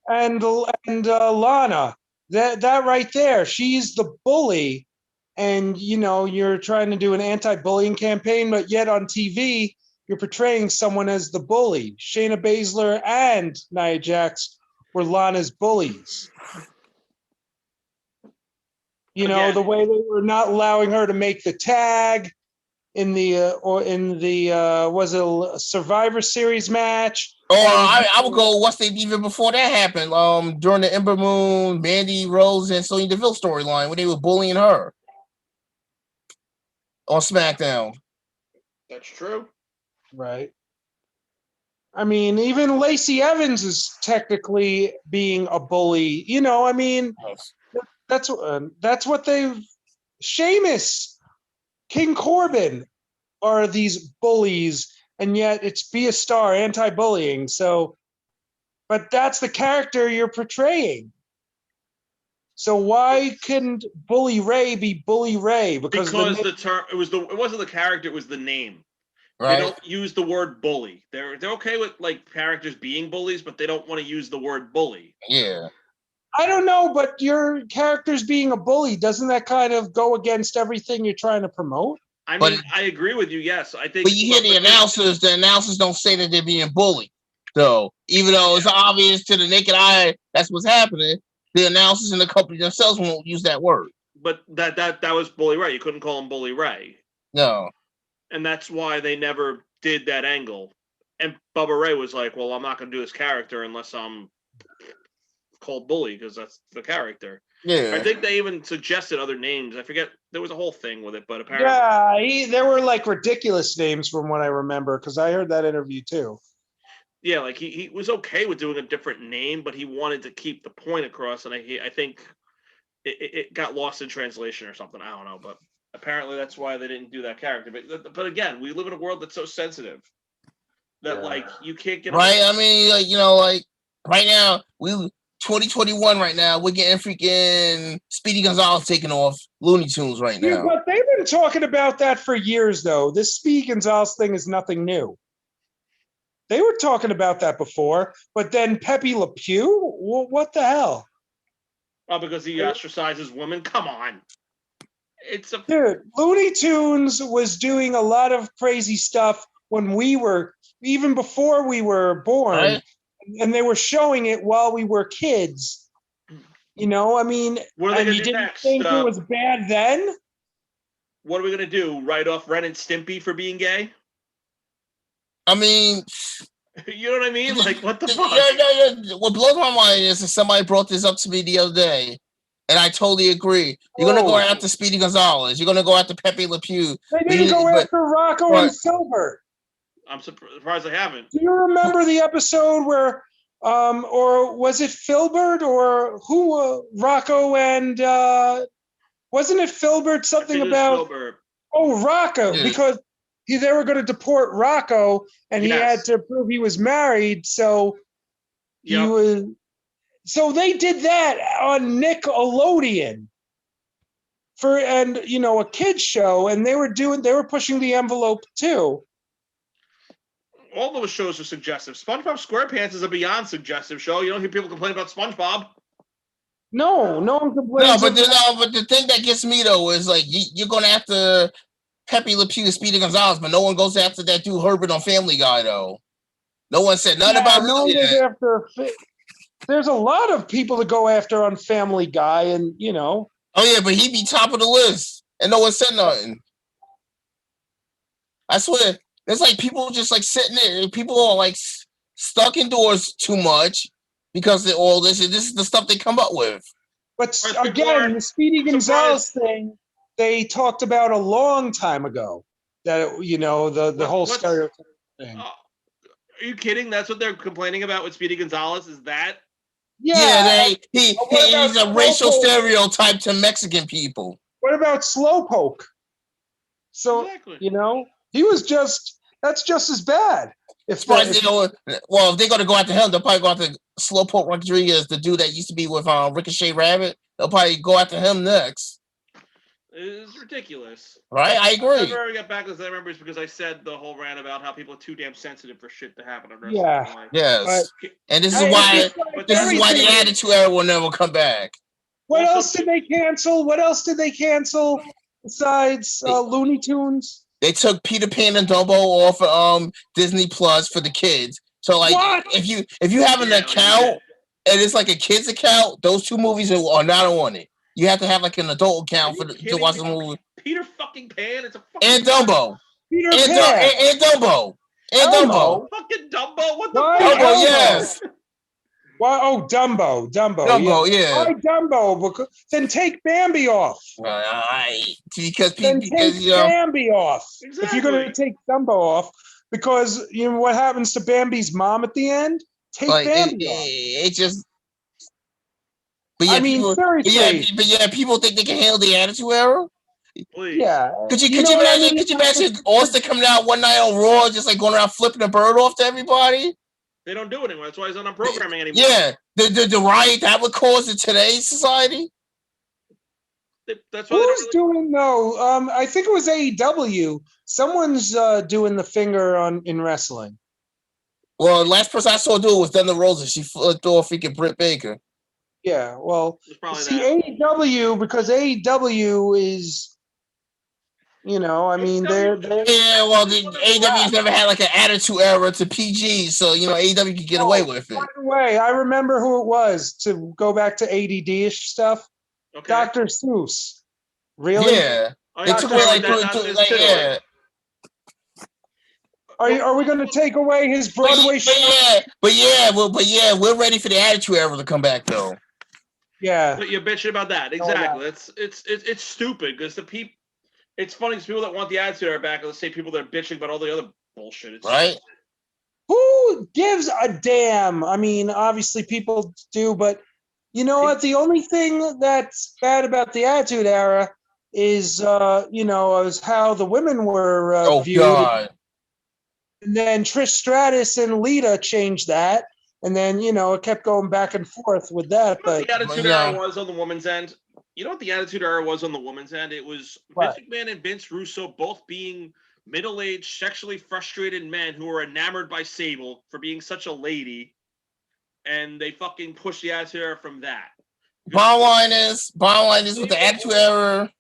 and Lana, that right there, she's the bully, and you know you're trying to do an anti-bullying campaign, but yet on TV you're portraying someone as the bully. Shayna Baszler and Nia Jax were Lana's bullies. You know, the way they were not allowing her to make the tag in the was it a Survivor Series match? I would go what's even before that happened. During the Ember Moon, Mandy Rose and Sonya Deville storyline when they were bullying her on SmackDown. That's true. Right. I mean, even Lacey Evans is technically being a bully. You know, I mean, that's what they've. Sheamus, King Corbin are these bullies, and yet it's be a star, anti-bullying. So, but that's the character you're portraying. So why couldn't Bully Ray be Bully Ray? Because the term it wasn't the character, it was the name. Right. They don't use the word bully. They're okay with like characters being bullies, but they don't want to use the word bully. Yeah. I don't know, but your character's being a bully, doesn't that kind of go against everything you're trying to promote? I mean, I agree with you, yes. I think But you hear the announcers don't say that they're being bullied. So even though it's obvious to the naked eye that's what's happening, the announcers and the company themselves won't use that word. But that was Bully Ray. You couldn't call him Bully Ray. No. And that's why they never did that angle. And Bubba Ray was like, "Well, I'm not going to do this character unless I'm called Bully because that's the character." Yeah. I think they even suggested other names. I forget. There was a whole thing with it, but apparently, Yeah, there were like ridiculous names from what I remember because I heard that interview too. yeah, like he was okay with doing a different name, but he wanted to keep the point across, and I think it got lost in translation or something. I don't know, but apparently that's why they didn't do that character. But again, we live in a world that's so sensitive that like you can't get Right. away. I mean, like, you know, like right now, 2021 right now, we're getting freaking Speedy Gonzalez taking off Looney Tunes right Yeah, now. but they've been talking about that for years, though. This Speedy Gonzalez thing is nothing new. They were talking about that before, but then Pepe Le Pew? What the hell? Oh, because he ostracizes women. Come on, it's a Dude, Looney Tunes was doing a lot of crazy stuff when we were, even before we were born, Right. and they were showing it while we were kids. You know, I mean, What are they and gonna you do didn't next? think it was bad then? What are we gonna do? Write off Ren and Stimpy for being gay? I mean, You know what I mean? Like what the fuck? yeah. What blows my mind is that somebody brought this up to me the other day, and I totally agree. You're gonna go after Speedy Gonzalez. You're gonna go after Pepe Le Pew. They didn't go after Rocco and Filbert. I'm surprised I haven't. Do you remember the episode where, or was it Filbert or who? Rocco and wasn't it Filbert? Something about Filbert. Rocco, Yeah. because they were going to deport Rocco, and he had to prove he was married. So he was. So they did that on Nickelodeon a kids show, and they were pushing the envelope too. All those shows are suggestive. SpongeBob SquarePants is a beyond suggestive show. You don't hear people complain about SpongeBob. No one complains. But the thing that gets me though is like you're going after Pepe Le Pew and Speedy Gonzalez, but no one goes after that dude Herbert on Family Guy though. No one said nothing about no one goes after. There's a lot of people to go after on Family Guy, and you know. Oh yeah, but he'd be top of the list, and no one said nothing. I swear, it's like people just like sitting there. People are like stuck indoors too much because of all this. And this is the stuff they come up with. But again, the Speedy Gonzalez thing, they talked about a long time ago. That the whole stereotype thing. Are you kidding? That's what they're complaining about with Speedy Gonzalez. Is that? Yeah, he's a racial stereotype to Mexican people. What about Slowpoke? So he was that's just as bad. If they're going to go after him, they'll probably go after Slowpoke Rodriguez, the dude that used to be with Ricochet Rabbit. They'll probably go after him next. It's ridiculous. Right? I agree. Whenever I get back to that, remember, it's because I said the whole rant about how people are too damn sensitive for shit to happen on wrestling. Yeah. Yes. And this is why the Attitude Era will never come back. What else did they cancel? Besides Looney Tunes? They took Peter Pan and Dumbo off of Disney Plus for the kids. So like if you have an account and it's like a kid's account, those two movies are not on it. You have to have like an adult account to watch the movie. Peter fucking Pan, it's a fucking and Dumbo. Peter Pan. And Dumbo. And Dumbo. Fucking Dumbo. What the fuck? Dumbo, yes. Why? Oh, Dumbo. Dumbo, yeah. Why Dumbo? Then take Bambi off. Because Bambi off. Exactly. If you're going to take Dumbo off, because you know what happens to Bambi's mom at the end? Take Bambi off. It just. But yeah, seriously. People think they can handle the Attitude Era. Please. Yeah. Could you imagine Austin coming out one night on Raw, just like going around flipping a bird off to everybody? They don't do it anymore. That's why he's not on programming anymore. Yeah, the riot that would cause in today's society. That's why who's doing though? I think it was AEW. Someone's doing the finger in wrestling. Well, the last person I saw do it was Thunder Rosa. She flipped off freaking Britt Baker. Yeah, well, see AEW, because AEW is, I mean, they're the AEW's never had like an Attitude Era to PG, so AEW could get away with it. By the way, I remember who it was, to go back to ADD-ish stuff. Okay. Dr. Seuss. Really? Yeah. They took away Are we going to take away his But, Broadway but show? yeah, we're ready for the Attitude Era to come back though. Yeah. But you're bitching about that. Exactly. It's stupid because the people. It's funny because people that want the Attitude Era back are the same people that are bitching about all the other bullshit. It's Right? Who gives a damn? I mean, obviously people do, but you know what? The only thing that's bad about the Attitude Era is, is how the women were Oh viewed. God. And then Trish Stratus and Lita changed that. And then, it kept going back and forth with that. You know what But the Attitude Yeah. Era was on the woman's end? You know what the Attitude Era was on the woman's end? It was What? Vince McMahon and Vince Russo both being middle-aged, sexually frustrated men who were enamored by Sable for being such a lady, and they fucking pushed the Attitude Era from that. Bottom line is with the Attitude Era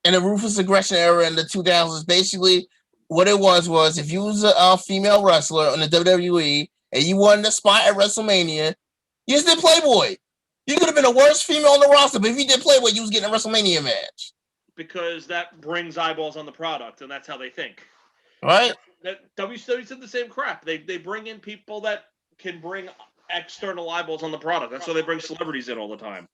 and the Ruthless Aggression Era in the 2000s, basically what it was if you was a female wrestler on the WWE and you won the spot at WrestleMania, you just did Playboy. You could have been the worst female on the roster, but if you did Playboy, you was getting a WrestleMania match. Because that brings eyeballs on the product, and that's how they think. Right? That WCW said the same crap. They bring in people that can bring external eyeballs on the product. That's why they bring celebrities in all the time.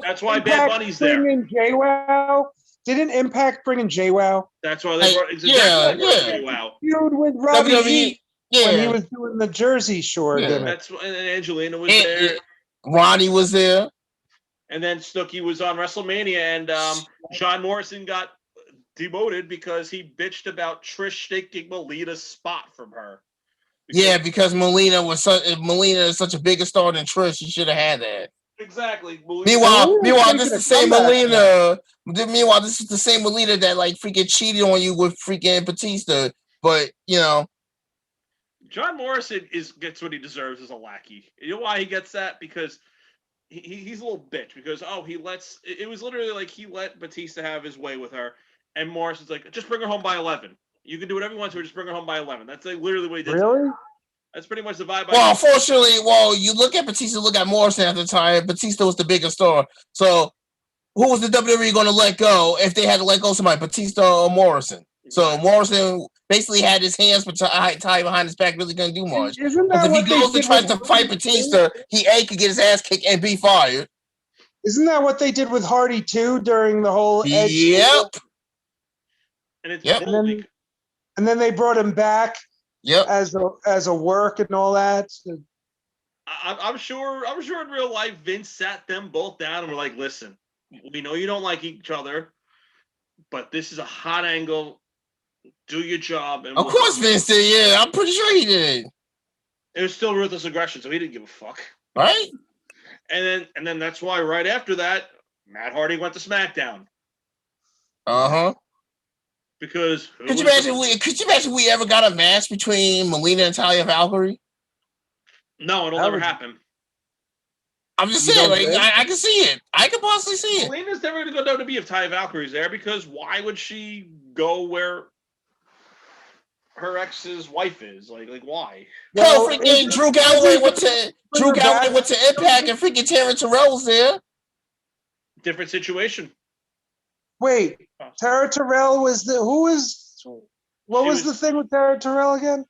That's why Bad Bunny's there. Bring in JWoww. Didn't Impact bring in JWoww? That's why they brought Wow. Feud with Robbie WWE, E when he yeah. was doing the Jersey Shore Yeah. gimmick. That's and Angelina was there. Ronnie was there. And then Snooki was on WrestleMania, and John Morrison got demoted because he bitched about Trish taking Melina's spot from her. Because Melina is such a bigger star than Trish, she should have had that. Exactly. Meanwhile, this is the same Melina. Meanwhile, this is the same Melina that like freaking cheated on you with freaking Batista. But John Morrison gets what he deserves as a lackey. You know why he gets that? Because he's a little bitch. Because it was literally like he let Batista have his way with her, and Morrison's like, just bring her home by 11. You can do whatever you want to her, just bring her home by 11. That's like literally what he did. Really? That's pretty much the vibe. Well, unfortunately, you look at Batista, look at Morrison at the time. Batista was the bigger star. So, who was the WWE going to let go if they had to let go somebody, Batista or Morrison? So Morrison basically had his hands tied behind his back, really couldn't do much. Isn't Because that if what he they goes to did try with to fight Batista, he could get his ass kicked and be fired. Isn't that what they did with Hardy too during the whole Edge? Yep. And it's Yep. And then they brought him back. Yep. As a work and all that. I'm sure in real life Vince sat them both down and were like, listen, we know you don't like each other, but this is a hot angle. Do your job. And Of course Vince did, yeah. I'm pretty sure he did. It was still ruthless aggression, so he didn't give a fuck. Right? And then that's why right after that, Matt Hardy went to SmackDown. Uh-huh. Because could you imagine we ever got a match between Melina and Talia Valkyrie? No, it'll never happen. I'm just saying, I can see it. I can possibly see it. Melina's never going to go WWE if Talia Valkyrie's there, because why would she go where her ex's wife is? Like why? Well, freaking Drew Galloway went to Impact, and freaking Taryn Terrell was there. Different situation. Wait, Tara Terrell was what was the thing with Tara Terrell again?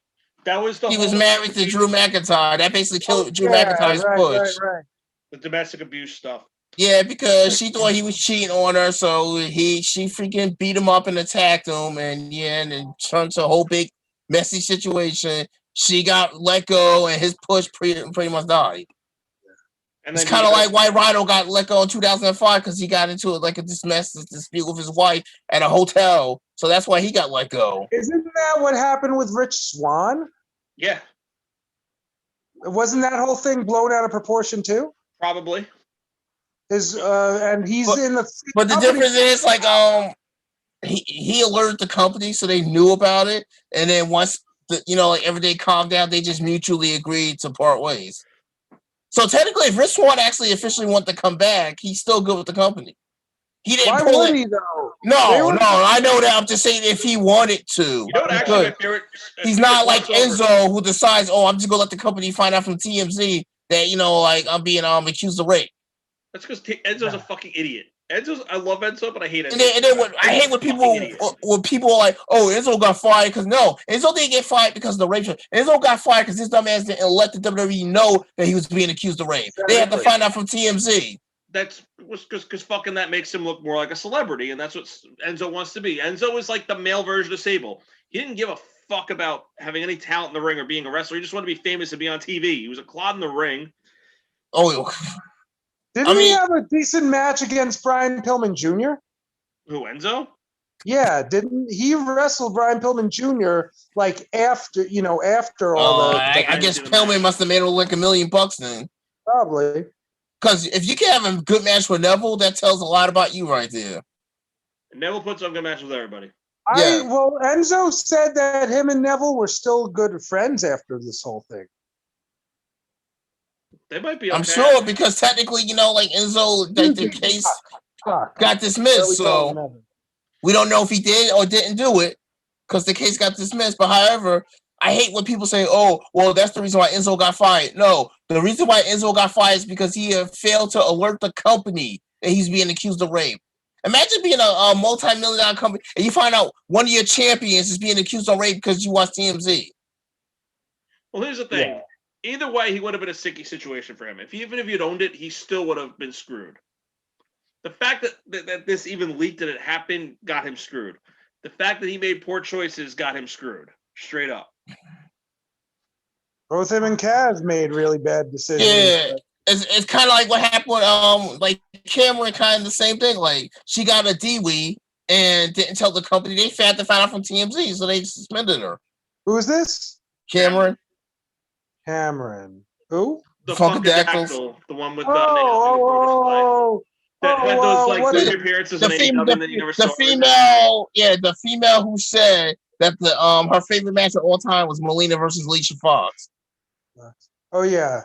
That was he was married to Drew McIntyre. That basically killed Drew McIntyre's push. Right. The domestic abuse stuff. Yeah, because she thought he was cheating on her, so she freaking beat him up and attacked him, and then turned to a whole big messy situation. She got let go, and his push pretty much died. And it's kind of like why Rhino got let go in 2005 because he got into a dispute with his wife at a hotel. So that's why he got let go. Isn't that what happened with Rich Swann? Yeah. Wasn't that whole thing blown out of proportion too? Probably. And he's in the. But the difference is he alerted the company so they knew about it, and then once everything calmed down, they just mutually agreed to part ways. So technically, if Rich Swann actually officially wanted to come back, he's still good with the company. He didn't. Why would he though? No, I know that. I'm just saying if he wanted to. You know what? Actually, my favorite. He's not like Enzo who decides, I'm just gonna let the company find out from TMZ that I'm being accused of rape. That's because Enzo's a fucking idiot. I love Enzo, but I hate Enzo. And then I hate when people are like, "Oh, Enzo got fired because no, Enzo didn't get fired because of the rape. Enzo got fired because his dumb ass didn't let the WWE know that he was being accused of rape. They had to find out from TMZ. That's because fucking that makes him look more like a celebrity, and that's what Enzo wants to be. Enzo is like the male version of Sable. He didn't give a fuck about having any talent in the ring or being a wrestler. He just wanted to be famous and be on TV. He was a clod in the ring. Oh, Didn't he have a decent match against Brian Pillman Jr.? Who, Enzo? Yeah, didn't he wrestle Brian Pillman Jr. like after all the I guess Pillman must have made him like $1 million then. Probably. Because if you can have a good match with Neville, that tells a lot about you right there. Neville puts on good matches with everybody. Well, Enzo said that him and Neville were still good friends after this whole thing. They might be. Okay. I'm sure because technically, like Enzo, the case got dismissed, so we don't know if he did or didn't do it because the case got dismissed. But however, I hate when people say, "Oh, well, that's the reason why Enzo got fired." No, the reason why Enzo got fired is because he failed to alert the company that he's being accused of rape. Imagine being a multi-million-dollar company and you find out one of your champions is being accused of rape because you watch TMZ. Well, here's the thing. Yeah. Either way, he would have been a sticky situation for him. Even if you'd owned it, he still would have been screwed. The fact that this even leaked and it happened got him screwed. The fact that he made poor choices got him screwed. Straight up. Both him and Kaz made really bad decisions. Yeah. It's kind of like what happened with like Cameron, kind of the same thing. Like she got a DWI and didn't tell the company. They had to find out from TMZ, so they suspended her. Who is this? Cameron. Who? The Funkadactyl, the one with that had those like good appearances in AEW that you never saw. The female who said that her favorite match of all time was Melina versus Alicia Fox. Oh yeah.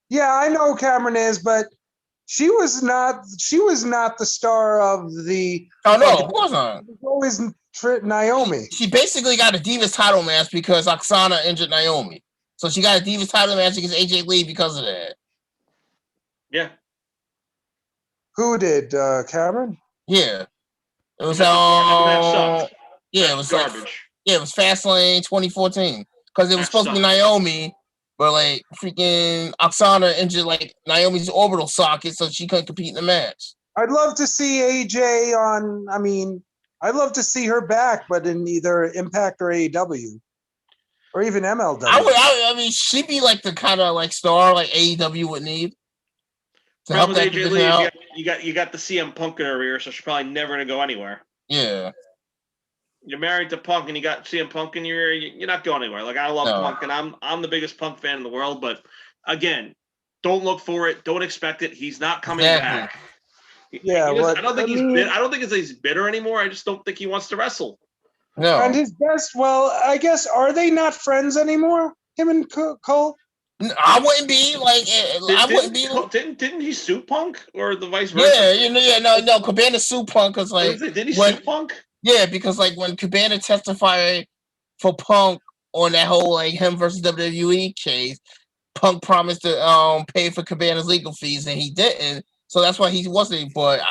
Yeah, I know who Cameron is, but she was not the star of the. Oh no, of course not. It was always Naomi. She basically got a Divas title match because Oksana injured Naomi. So she got a Divas title match against AJ Lee because of that. Yeah. Who did Cameron? Yeah. It was it was garbage. It was Fastlane 2014 because it was supposed to be Naomi, but like freaking Oksana injured like Naomi's orbital socket, so she couldn't compete in the match. I'd love to see AJ I'd love to see her back, but in either Impact or AEW. Or even MLW. I mean, she'd be like the kind of like star like AEW would need to help that AJ Lee out. You got the CM Punk in her ear, so she's probably never gonna go anywhere. Yeah. You're married to Punk and you got CM Punk in your ear, you're not going anywhere. Like I love Punk and I'm the biggest Punk fan in the world, but again, don't look for it, don't expect it. He's not coming back. Yeah, I don't think he's bitter anymore. I just don't think he wants to wrestle. No. And his best, I guess, are they not friends anymore? Him and Cole? I wouldn't be like. Didn't he sue Punk or the vice versa? No. Cabana sued Punk because like. Did he sue Punk? Yeah, because like when Cabana testified for Punk on that whole like him versus WWE case, Punk promised to pay for Cabana's legal fees and he didn't, so that's why he wasn't. But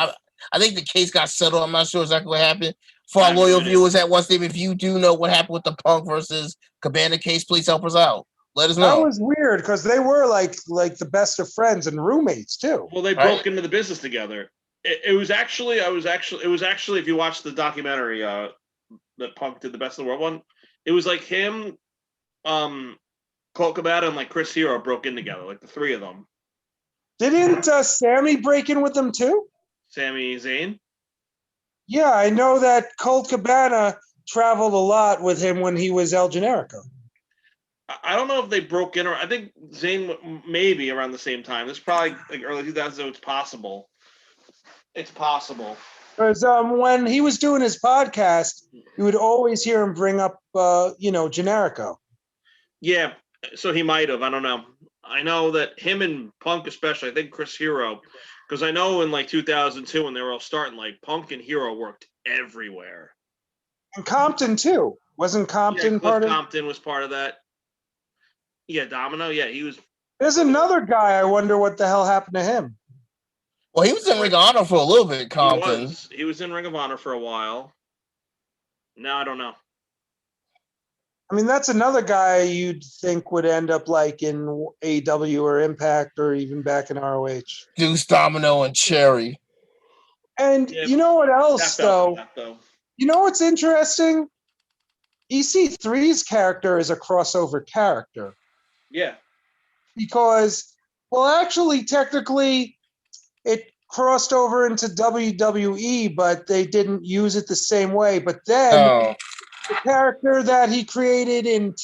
I think the case got settled. I'm not sure exactly what happened. For our loyal viewers at One Steve, if you do know what happened with the Punk versus Cabana case, please help us out. Let us know. That was weird because they were like the best of friends and roommates too. Well, they broke into the business together. It was actually if you watch the documentary that Punk did, the Best of the World one, it was like him, Colt Cabana and like Chris Hero broke in together, like the three of them. Didn't Sammy break in with them too? Sami Zayn? Yeah, I know that Colt Cabana traveled a lot with him when he was El Generico. I don't know if they broke in, or I think Zayn maybe around the same time. It's probably like early 2000s, so it's possible. It's possible. Because when he was doing his podcast, you would always hear him bring up, Generico. Yeah, so he might have. I don't know. I know that him and Punk especially, I think Chris Hero, because I know in like 2002 when they were all starting, like Punk and Hero worked everywhere. And Compton too. Wasn't Compton part of it? Compton was part of that. Yeah, Domino. Yeah, he was. There's another guy. I wonder what the hell happened to him. Well, he was in Ring of Honor for a little bit, Compton. He was in Ring of Honor for a while. Now I don't know. I mean, that's another guy you'd think would end up like in AEW or Impact or even back in ROH. Deuce Domino and Cherry. And Yeah, you know what else, Tapped out though? for that, though. You know what's interesting? EC3's character is a crossover character Yeah. because, well, actually, technically, it crossed over into WWE, but they didn't use it the same way. But then Oh, the character that he created in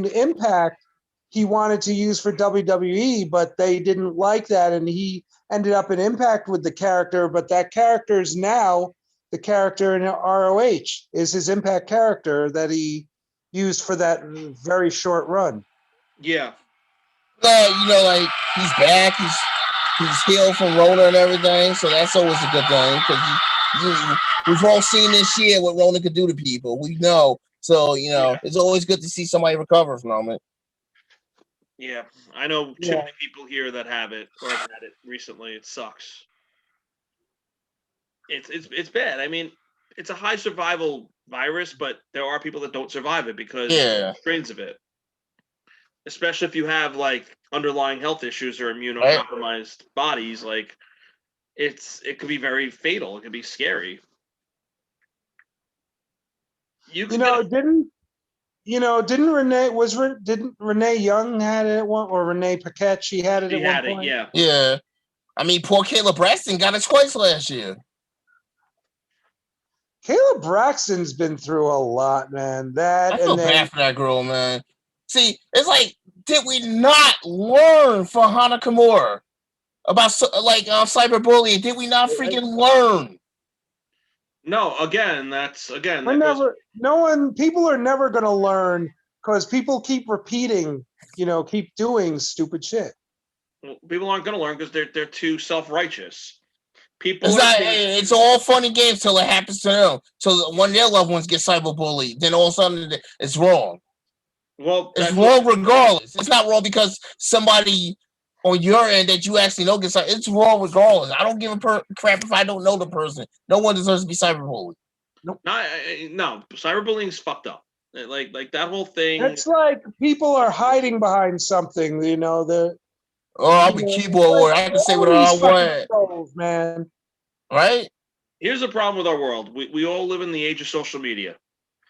Impact, he wanted to use for WWE, but they didn't like that, and he ended up in Impact with the character. But that character is now the character in ROH, is his Impact character that he used for that very short run. Yeah. you know, like he's back. He's healed from Rona and everything, so that's always a good thing because we've all seen this year what Rona could do to people. We know, so you know, it's always good to see somebody recover from it. Yeah, I know too many people here that have it or have had it recently. It sucks. It's bad. I mean, it's a high survival virus, but there are people that don't survive it because of strains of it. Especially if you have like underlying health issues or immunocompromised bodies, like it could be very fatal. It could be scary. Didn't Renee Young had it at one, or Renee Paquette? She had it at one point. Yeah. I mean, poor Kayla Braxton got it twice last year. Kayla Braxton's been through a lot, man. I feel bad for that girl, man. See, it's like, did we not learn from Hana Kimura about cyberbullying? Did we not freaking learn? No, people are never going to learn because people keep repeating, keep doing stupid shit. Well, people aren't going to learn because they're too self-righteous. It's all fun and games till it happens to them. So when their loved ones get cyberbullied, then all of a sudden it's wrong. Well, it's wrong regardless. It's not wrong because somebody on your end that you actually know gets cyberbullied. It's wrong regardless. I don't give a crap if I don't know the person. No one deserves to be cyberbullied. Nope. No, cyberbullying's fucked up. Like that whole thing. It's like people are hiding behind something. I'll be keyboard warrior. I can say whatever I want. Trolls, man. Right? Here's the problem with our world. We all live in the age of social media.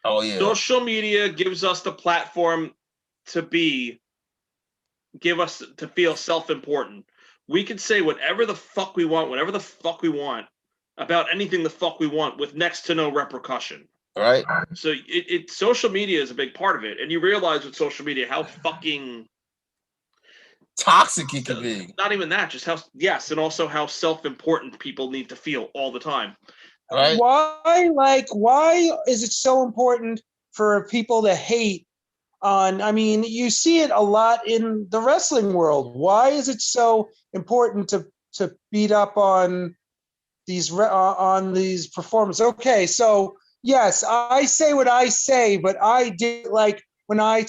Oh, yeah. Social media gives us the platform to feel self-important. We can say whatever the fuck we want, about anything the fuck we want with next to no repercussion. Right. So social media is a big part of it. And you realize with social media how fucking toxic it can be. Not even that, just and also how self-important people need to feel all the time. Right. Why is it so important for people to hate on? I mean, you see it a lot in the wrestling world. Why is it so important to beat up on these performers? Okay, so yes, I say what I say, but I did like when I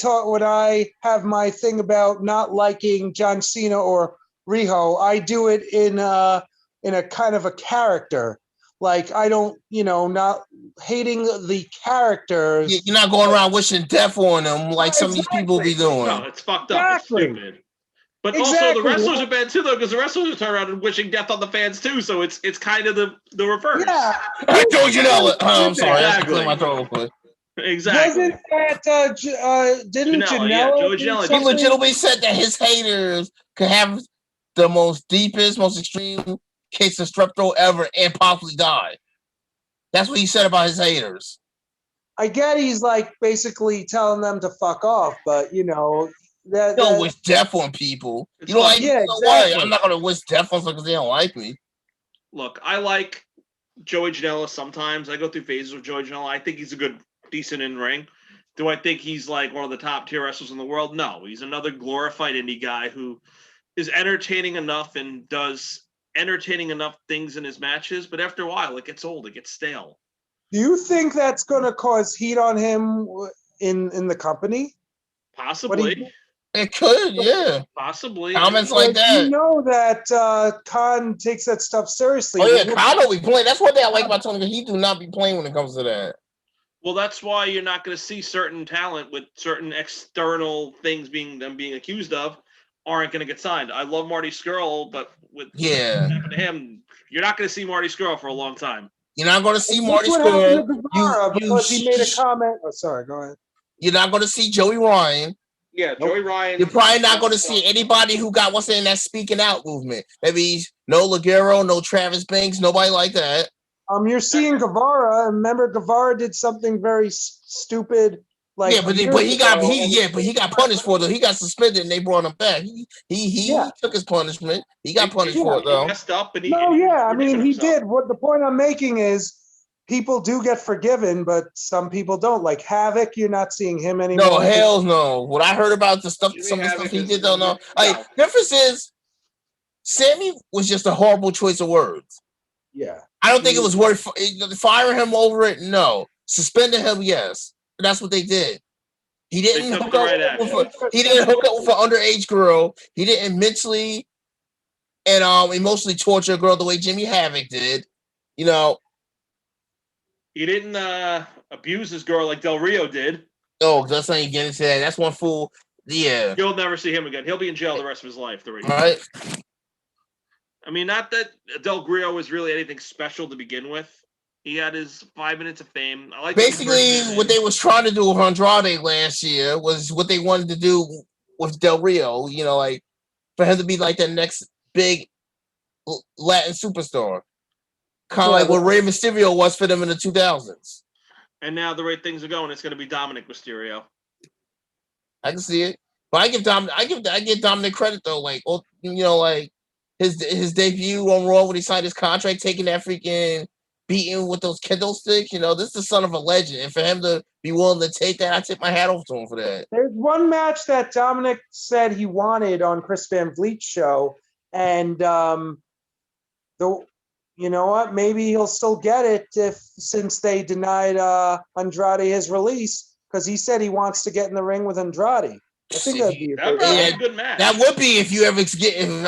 have my thing about not liking John Cena or Riho, I do it in a kind of a character. Like I don't, not hating the characters. You're not going around wishing death on them like some of these people be doing. No, it's fucked up. It's stupid. But also the wrestlers are bad too, though, because the wrestlers turn around and wishing death on the fans too. So it's kind of the reverse. Yeah, I told you that. I'm sorry. Exactly. I have to clear my throat real quick. Exactly. Wasn't that didn't Janela? He legitimately said that his haters could have the most deepest, most extreme case of strep throat ever and possibly die. That's what he said about his haters. I get he's like basically telling them to fuck off, but that don't wish death on people. You don't like me, so what? I'm not gonna wish death on them because they don't like me. Look, I like Joey Janela sometimes. I go through phases with Joey Janela. I think he's a decent in ring. Do I think he's like one of the top tier wrestlers in the world? No, he's another glorified indie guy who is entertaining enough and does entertaining enough things in his matches, but after a while it gets old, it gets stale. Do you think that's going to cause heat on him in the company? Possibly. It could, yeah. Possibly. Comments I mean, like that. You know that Khan takes that stuff seriously. Oh yeah, Kyle don't be playing. That's one thing I like about Tony. He do not be playing when it comes to that. well, that's why you're not going to see certain talent with certain external things being accused of aren't going to get signed. I love Marty Skrull, but with Yeah. what happened to him, you're not going to see Marty Skrull for a long time. You're not going to see And Marty look what happened Skrull. to Guevara because he made a sh- comment. Oh, sorry, go ahead. You're not going to see Joey Ryan. Yeah, Joey Ryan. You're probably not going to see anybody who got what's in that speaking out movement. Maybe no Ligero, no Travis Banks, nobody like that. You're seeing Guevara. Remember, Guevara did something very stupid. Like yeah, but he got punished for it. Though. He got suspended and they brought him back. He took his punishment. He got punished for it though. He messed up and I mean, he did. What the point I'm making is, people do get forgiven, but some people don't. Like Havoc, you're not seeing him anymore. No, hell no. What I heard about the stuff, Jimmy some of the stuff Havoc he is- did, don't know. no. Like, difference is, Sammy was just a horrible choice of words. Yeah. I don't think it was worth firing him over it. No, suspending him. Yes, that's what they did. He didn't They took hook the up. right He didn't hook up with an underage girl. He didn't mentally and emotionally torture a girl the way Jimmy Havoc did. You know. He didn't abuse his girl like Del Rio did. Oh, let's not even get into that. That's one fool. Yeah. You'll never see him again. He'll be in jail the rest of his life. All right. I mean, not that Del Rio was really anything special to begin with. He had his 5 minutes of fame. I like basically what they was trying to do with Andrade last year was what they wanted to do with Del Rio. You know, like for him to be like the next big Latin superstar, kind of like what Rey Mysterio was for them in the 2000s. And now the way things are going, it's going to be Dominic Mysterio. I can see it, but I give Dominic credit though. Like, you know, like his debut on Raw when he signed his contract, taking that freaking beating with those kendo sticks. You know, this is the son of a legend, and for him to be willing to take that, I tip my hat off to him for that. There's one match that Dominic said he wanted on Chris Van Vliet's show, and you know what? Maybe he'll still get it since they denied Andrade his release, because he said he wants to get in the ring with Andrade. I think that'd be a good match. That would be if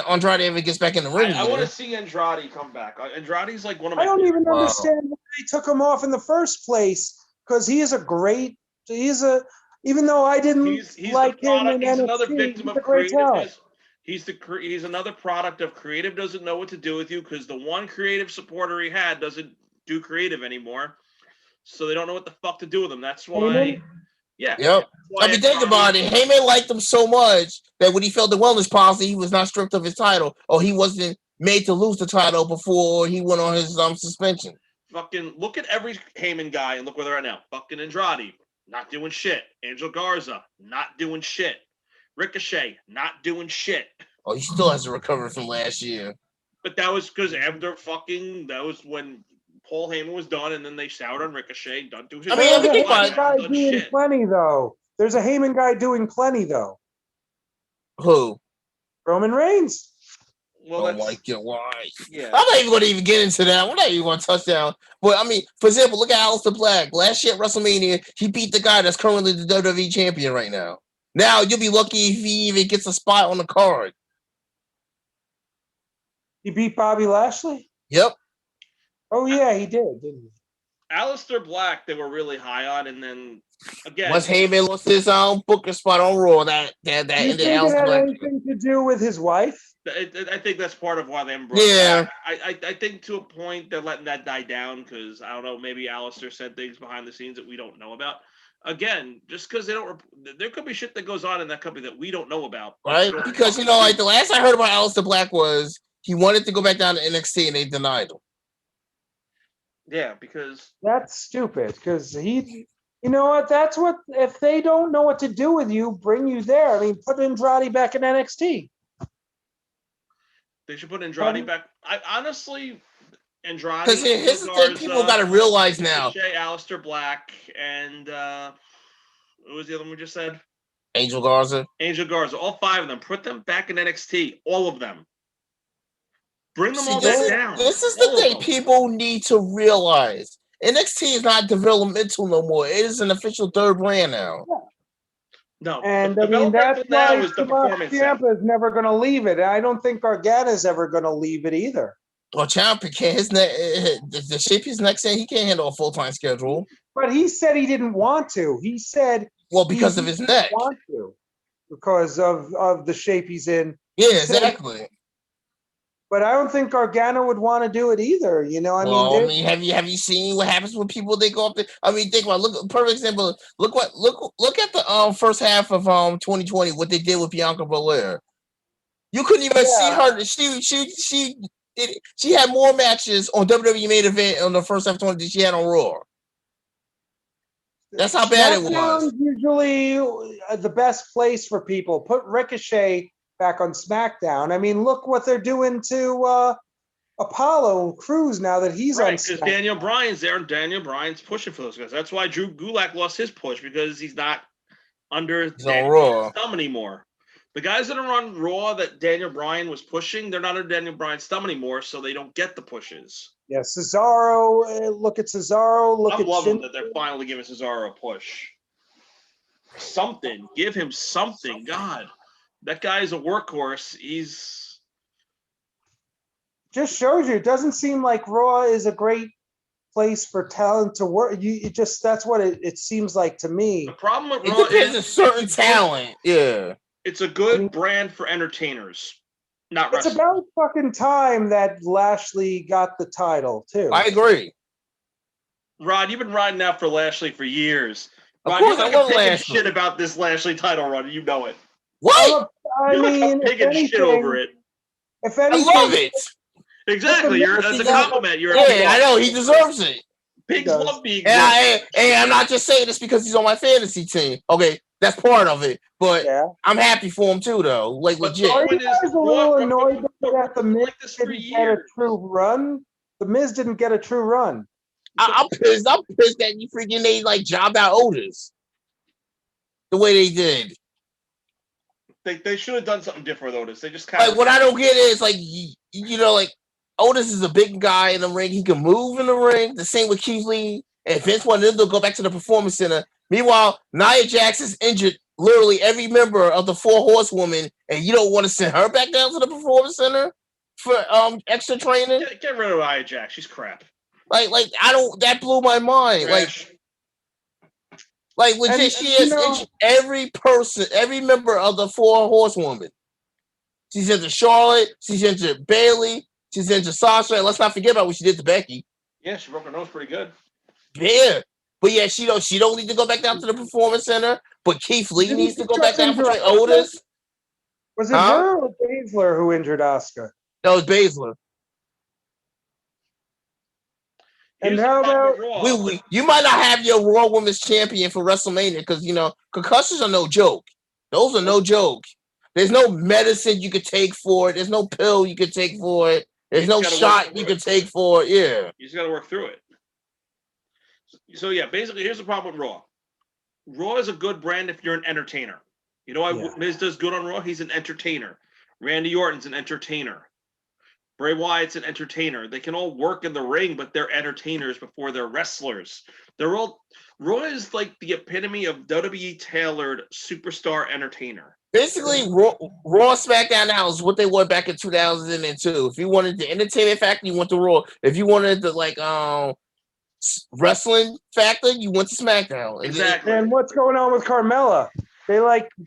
Andrade ever gets back in the ring. I want to see Andrade come back. Andrade's like one of my. I don't even understand why they took him off in the first place, because he is even though I didn't like him in NXT, he's another victim he's of a great talent. creative. He's another product of creative doesn't know what to do with you, because the one creative supporter he had doesn't do creative anymore, so they don't know what the fuck to do with him. That's why. Heyman? Yeah. Yep. I mean, think about it. Heyman liked him so much that when he felt the wellness policy, he was not stripped of his title, or he wasn't made to lose the title before he went on his suspension. Fucking look at every Heyman guy and look where they're at now. Fucking Andrade, not doing shit. Angel Garza, not doing shit. Ricochet, not doing shit. Oh, he still has to recover from last year. But that was because that was when Paul Heyman was done, and then they soured on Ricochet. Don't do his. I mean, There's a Heyman guy doing plenty, though. There's a Heyman guy doing plenty, though. Who? Roman Reigns. Well, oh my God, why? Yeah. I'm not even going to even get into that. We're not even going to touch that. But I mean, for example, look at Aleister Black. Last year at WrestleMania, he beat the guy that's currently the WWE champion right now. Now you'll be lucky if he even gets a spot on the card. He beat Bobby Lashley? Yep. Oh yeah, he did, didn't he? Aleister Black, they were really high on, and then again, once Heyman lost his booker spot on Raw, that Do you ended think it Aleister had Black. anything to do with his wife? I think that's part of why they haven't brought it Yeah. back. I think to a point they're letting that die down, because I don't know, maybe Aleister said things behind the scenes that we don't know about. Again, just because they don't, there could be shit that goes on in that company that we don't know about. Right? Because, you know, like the last I heard about Aleister Black was he wanted to go back down to NXT and they denied him. Yeah, because That's stupid, because you know what? That's what, if they don't know what to do with you, bring you there. I mean, put Andrade back in NXT. they should put Andrade back. I honestly, Andrade. Because here's the thing people got to realize now. Ricochet, Aleister Black, and what was the other one we just said? Angel Garza. Angel Garza. All five of them. Put them back in NXT. All of them. Bring them all this back is, down. This is the thing people need to realize. NXT is not developmental no more. It is an official third brand now. No, And the I mean, developmental that's now why is the Tommaso performance center. Ciampa is never going to leave it. And I don't think Gargano's ever going to leave it either. Well, Ciampa can't. The shape his neck's in, he can't handle a full-time schedule. But he said he didn't want to. He said Well, because of his neck. want to because of the shape he's in. Yeah, He said- exactly. But I don't think Gargano would want to do it either. You know, I mean, have you seen what happens when people they go up there? I mean, think about perfect example. Look at the first half of 2020 what they did with Bianca Belair. You couldn't even see her. She had more matches on WWE main event on the first half of 20 than she had on Raw. That's how bad it was. SmackDown's usually the best place for people. Put Ricochet back on SmackDown. I mean, look what they're doing to Apollo Crews now that he's on Because SmackDown. Daniel Bryan's there, and Daniel Bryan's pushing for those guys. That's why Drew Gulak lost his push because he's not under Daniel Bryan's thumb anymore. The guys that are on Raw that Daniel Bryan was pushing, they're not under Daniel Bryan's thumb anymore, so they don't get the pushes. Yeah, Cesaro. Look at Cesaro. I'm loving that they're finally giving Cesaro a push. Something. Give him something. God, that guy is a workhorse. He's just shows you. It doesn't seem like Raw is a great place for talent to work. That's what it seems like to me. The problem with Raw Raw is a certain talent. Yeah. It's a good brand for entertainers, not It's wrestlers. about fucking time that Lashley got the title too. I agree. Rod, you've been riding out for Lashley for years. Of Rod, course, you're I like love a pig in Lashley. shit about this Lashley title run. You know it. What? I You're mean, like a pig in shit over it. If I anything, love it. Exactly. You're as a compliment. You're Yeah, I know he deserves it. Pigs love being. And I'm not just saying this because he's on my fantasy team. Okay, that's part of it. But I'm happy for him too, though. Like legit. Are you guys a little annoyed that the Miz like this for didn't get a true run? The Miz didn't get a true run. I'm pissed. I'm pissed that you freaking they like jobbed out Otis the way they did. They should have done something different with Otis. They just kind Like what I don't get is like you know like Otis is a big guy in the ring. He can move in the ring. The same with Keith Lee. And Vince wanted them to go back to the Performance Center. Meanwhile, Nia Jax is injured literally every member of the Four Horsewomen, and you don't want to send her back down to the Performance Center for extra training. Get rid of Nia Jax. She's crap. Like I don't. That blew my mind. Like legit, she is injured every person, every member of the Four Horsewomen. She's into Charlotte. She's into Bayley. She's into Sasha. And let's not forget about what she did to Becky. Yeah, she broke her nose pretty good. Yeah. But yeah, she don't need to go back down to the Performance Center. But Keith Lee needs to go back down for Otis. Was it her or Baszler who injured Asuka? That was Baszler. And how about you might not have your Raw Women's Champion for WrestleMania because you know concussions are no joke. Those are no joke. There's no medicine you could take for it. There's no pill you could take for it. There's no shot you could take for it. Yeah. You just got to work through it. So yeah, basically, here's the problem with Raw. Raw is a good brand if you're an entertainer. You know why Miz does good on Raw? He's an entertainer. Randy Orton's an entertainer. Bray Wyatt's an entertainer. They can all work in the ring, but they're entertainers before they're wrestlers. Raw is like the epitome of WWE tailored superstar entertainer. Basically, Raw SmackDown now is what they were back in 2002. If you wanted the entertainment factor, you went to Raw. If you wanted the wrestling factor, you went to SmackDown. Exactly. And what's going on with Carmella? They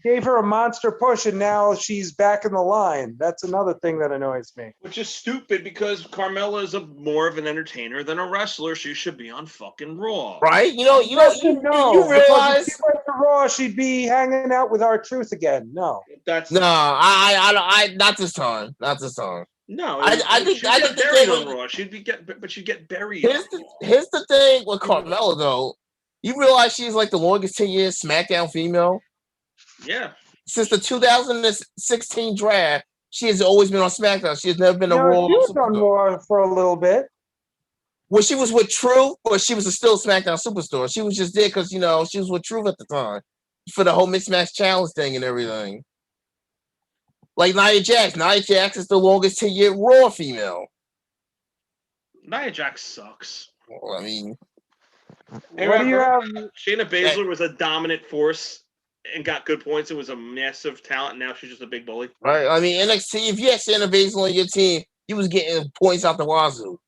gave her a monster push, and now she's back in the line. That's another thing that annoys me. Which is stupid because Carmella is more of an entertainer than a wrestler. She should be on fucking Raw, right? You realize if she went to Raw, she'd be hanging out with R-Truth again. No, I not this time. Not this time. No, I think buried on Raw. She'd get buried. Here's the thing with Carmella though. You realize she's like the longest 10-year SmackDown female. Yeah. Since the 2016 draft, she has always been on SmackDown. She has never been a Raw. She was on Raw for a little bit. Well, she was with Truth, but she was still SmackDown superstar. She was just there because she was with Truth at the time for the whole Mixed Match Challenge thing and everything. Like Nia Jax. Nia Jax is the longest 10-year Raw female. Nia Jax sucks. Well, I mean, Shayna Baszler was a dominant force and got good points and was a massive talent. Now she's just a big bully. Right? I mean, NXT. If you had Shayna Baszler on your team, you was getting points out the wazoo.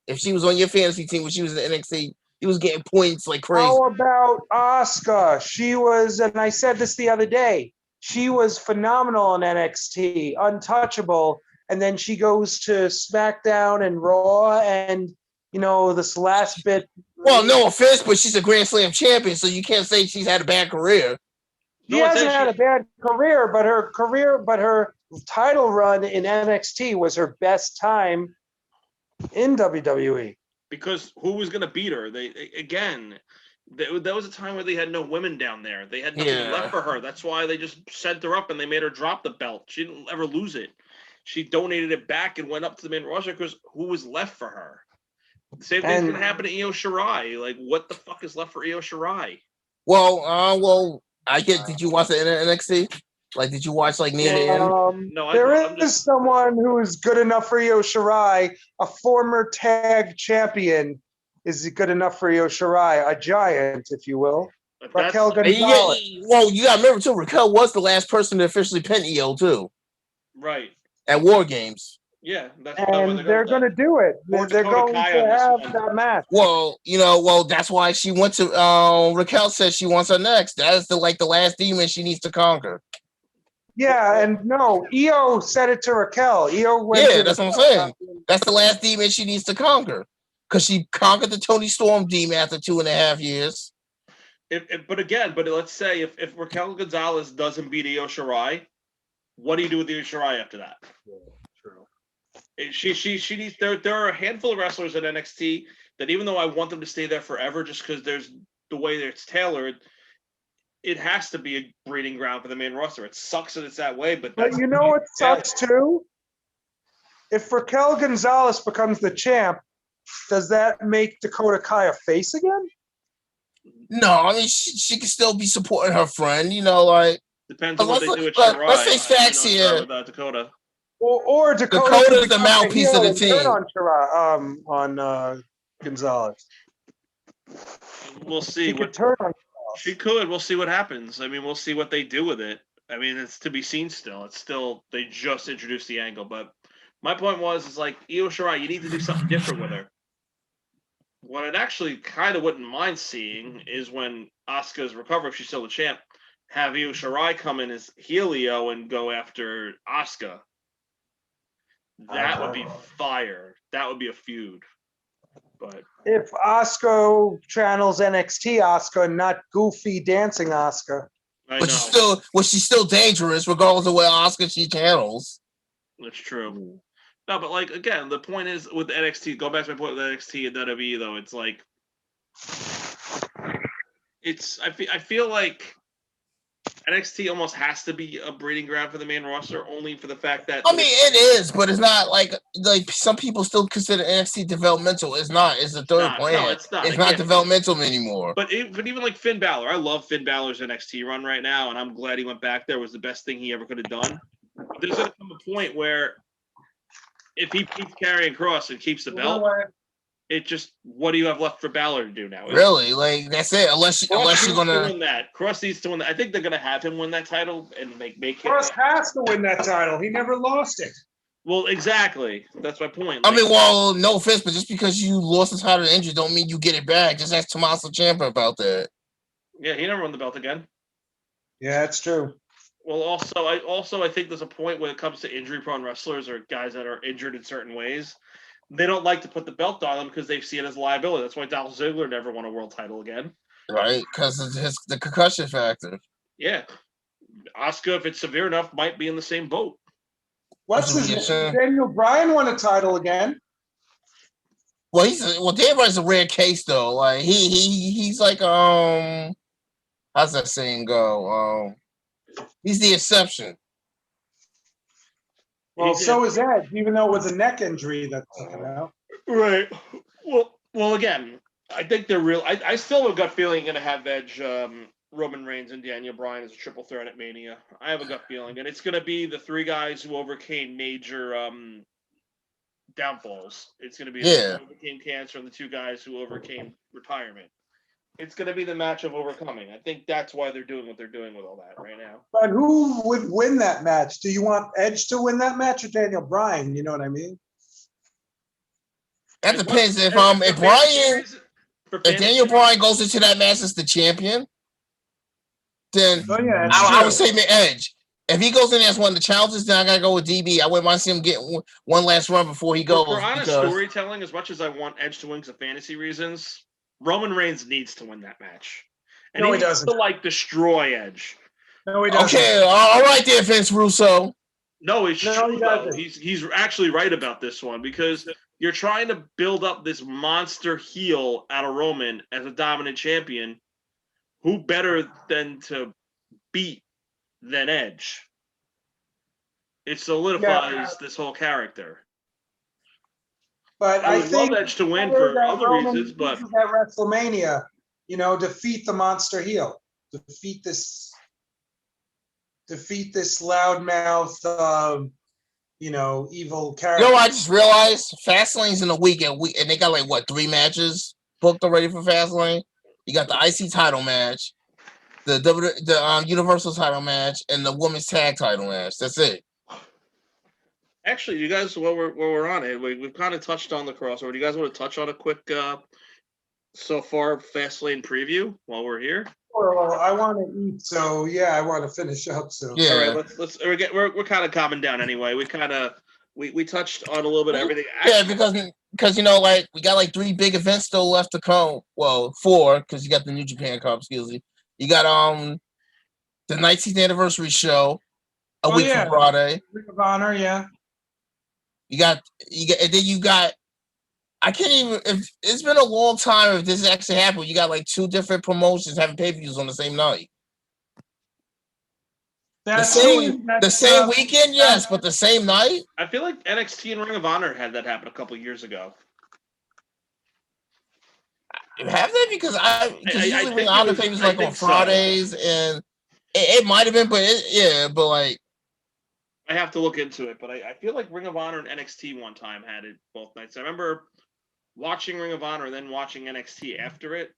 If she was on your fantasy team when she was in NXT, you was getting points like crazy. How about Asuka? She was, and I said this the other day, she was phenomenal in NXT, untouchable. And then she goes to SmackDown and Raw, and this last bit. Well, no offense, but she's a Grand Slam champion, so you can't say she's had a bad career. She hasn't had a bad career, but her title run in NXT was her best time in WWE. Because who was going to beat her? That was a time where they had no women down there. They had nothing left for her. That's why they just sent her up and they made her drop the belt. She didn't ever lose it. She donated it back and went up to the main roster because who was left for her? The same thing's going to happen to Io Shirai. Like, what the fuck is left for Io Shirai? Well, I get. Did you watch the NXT? Like, did you watch like near the end? No, there is someone who is good enough for Io Shirai. A former tag champion is good enough for Io Shirai, a giant, if you will. Raquel Gonzalez. Well, you got to remember too. Raquel was the last person to officially pin Io too. Right. At War Games. Yeah, and they're going to do it. They're going to have that match. Well, that's why she went to. Raquel says she wants her next. That is the last demon she needs to conquer. Yeah, and no, Io said it to Raquel. Io went. Yeah, that's what I'm saying. That's the last demon she needs to conquer, because she conquered the Toni Storm demon after 2.5 years. But let's say if Raquel Gonzalez doesn't beat Io Shirai, what do you do with Io Shirai after that? Yeah, true. She needs. There are a handful of wrestlers in NXT that, even though I want them to stay there forever, just because there's the way that it's tailored, it has to be a breeding ground for the main roster. It sucks that it's that way, but you know what sucks too? If Raquel Gonzalez becomes the champ, does that make Dakota Kai a face again? No, I mean she can still be supporting her friend. Depends on what they do with Shirai. Let's face facts here. Dakota. Or Dakota's the mouthpiece of the team. On Gonzalez. We'll see. She could turn on. She could. We'll see what happens. I mean, we'll see what they do with it. I mean, it's to be seen still. They just introduced the angle. But my point is like, Io Shirai, you need to do something different with her. What I'd actually kind of wouldn't mind seeing is when Asuka's recovered, if she's still the champ, have Io Shirai come in as heel Io and go after Asuka. That would be fire. That would be a feud. But if Asuka channels NXT Asuka, not goofy dancing Asuka. But she's still dangerous regardless of where Asuka she channels. That's true. No, but like again, the point is with NXT. Go back to my point with NXT and WWE though. It's like I feel like NXT almost has to be a breeding ground for the main roster, only for the fact that I mean it is, but it's not like some people still consider NXT developmental. It's not. It's a third plan. No, it's not. It's not developmental anymore. But even like Finn Balor, I love Finn Balor's NXT run right now, and I'm glad he went back there. It was the best thing he ever could have done. But there's gonna come a point where if he keeps carrying Cross and keeps the belt, it just what do you have left for Balor to do now? Really, like that's it. Unless you're gonna win that. Cross needs to win that. I think they're gonna have him win that title and make Cross has to win that title. He never lost it. Well, exactly. That's my point. I mean, well, no offense, but just because you lost the title to injury don't mean you get it back. Just ask Tommaso Ciampa about that. Yeah, he never won the belt again. Yeah, that's true. Well, I think there's a point when it comes to injury-prone wrestlers or guys that are injured in certain ways. They don't like to put the belt on them because they see it as a liability. That's why Dolph Ziggler never won a world title again. Right, because of the concussion factor. Yeah. Asuka, if it's severe enough, might be in the same boat. Daniel Bryan won a title again. Well, Daniel Bryan's a rare case though. Like he's like how's that saying go? He's the exception. Well, so is Edge, even though it was a neck injury that took him out. Right. Well, again, I think they're real. I still have a gut feeling going to have Edge, Roman Reigns, and Daniel Bryan as a triple threat at Mania. I have a gut feeling, and it's going to be the three guys who overcame major downfalls. It's going to be the who overcame cancer and the two guys who overcame retirement. It's going to be the match of overcoming. I think that's why they're doing what they're doing with all that right now. But who would win that match? Do you want Edge to win that match or Daniel Bryan? You know what I mean? That If depends. what- If for if fantasy Bryan, reason- for if fantasy Daniel reason- Bryan goes into that match as the champion, then Oh yeah, that's I would true. say Edge. If he goes in as one of the challengers, then I gotta go with DB. I wouldn't mind seeing him get one last run before he goes. For honest because- storytelling, as much as I want Edge to win for fantasy reasons, Roman Reigns needs to win that match. And No, he needs doesn't. to like destroy Edge. No, he doesn't. Okay, all right there, Vince Russo. No, it's No, true. he though. doesn't. He's actually right about this one because you're trying to build up this monster heel out of Roman as a dominant champion. Who better than to beat than Edge? It solidifies this whole character. But I I would think love Edge to win better for that other Roman reasons, but loses at WrestleMania, defeat the monster heel, defeat this loudmouth, evil character. You know what I just realized? Fastlane's in a week, and they got like what 3 matches booked already for Fastlane. You got the IC title match, the Universal title match, and the women's tag title match. That's it. actually, you guys, while we're on it, we've kind of touched on the crossover. Do you guys want to touch on a quick so far Fastlane preview while we're here? Well, I want to eat, so yeah, I want to finish up. So Yeah. All right, let's we're kind of calming down anyway. We kind of we touched on a little bit of everything. Yeah, because like we got like 3 big events still left to come. Well, 4 because you got the New Japan Cup. Excuse me. You got the 19th anniversary show a week from Friday. Ring of Honor, yeah. You got, and then you got. I can't even. If it's been a long time, if this actually happened, you got like 2 different promotions having pay-per-views on the same night. The same weekend, yes, but the same night. I feel like NXT and Ring of Honor had that happen a couple years ago. Have they? Because I usually think Ring it of Honor was- pay-per-views I like on think so. Fridays, and it might have been, but like. I have to look into it, but I feel like Ring of Honor and NXT one time had it both nights. I remember watching Ring of Honor and then watching NXT after it,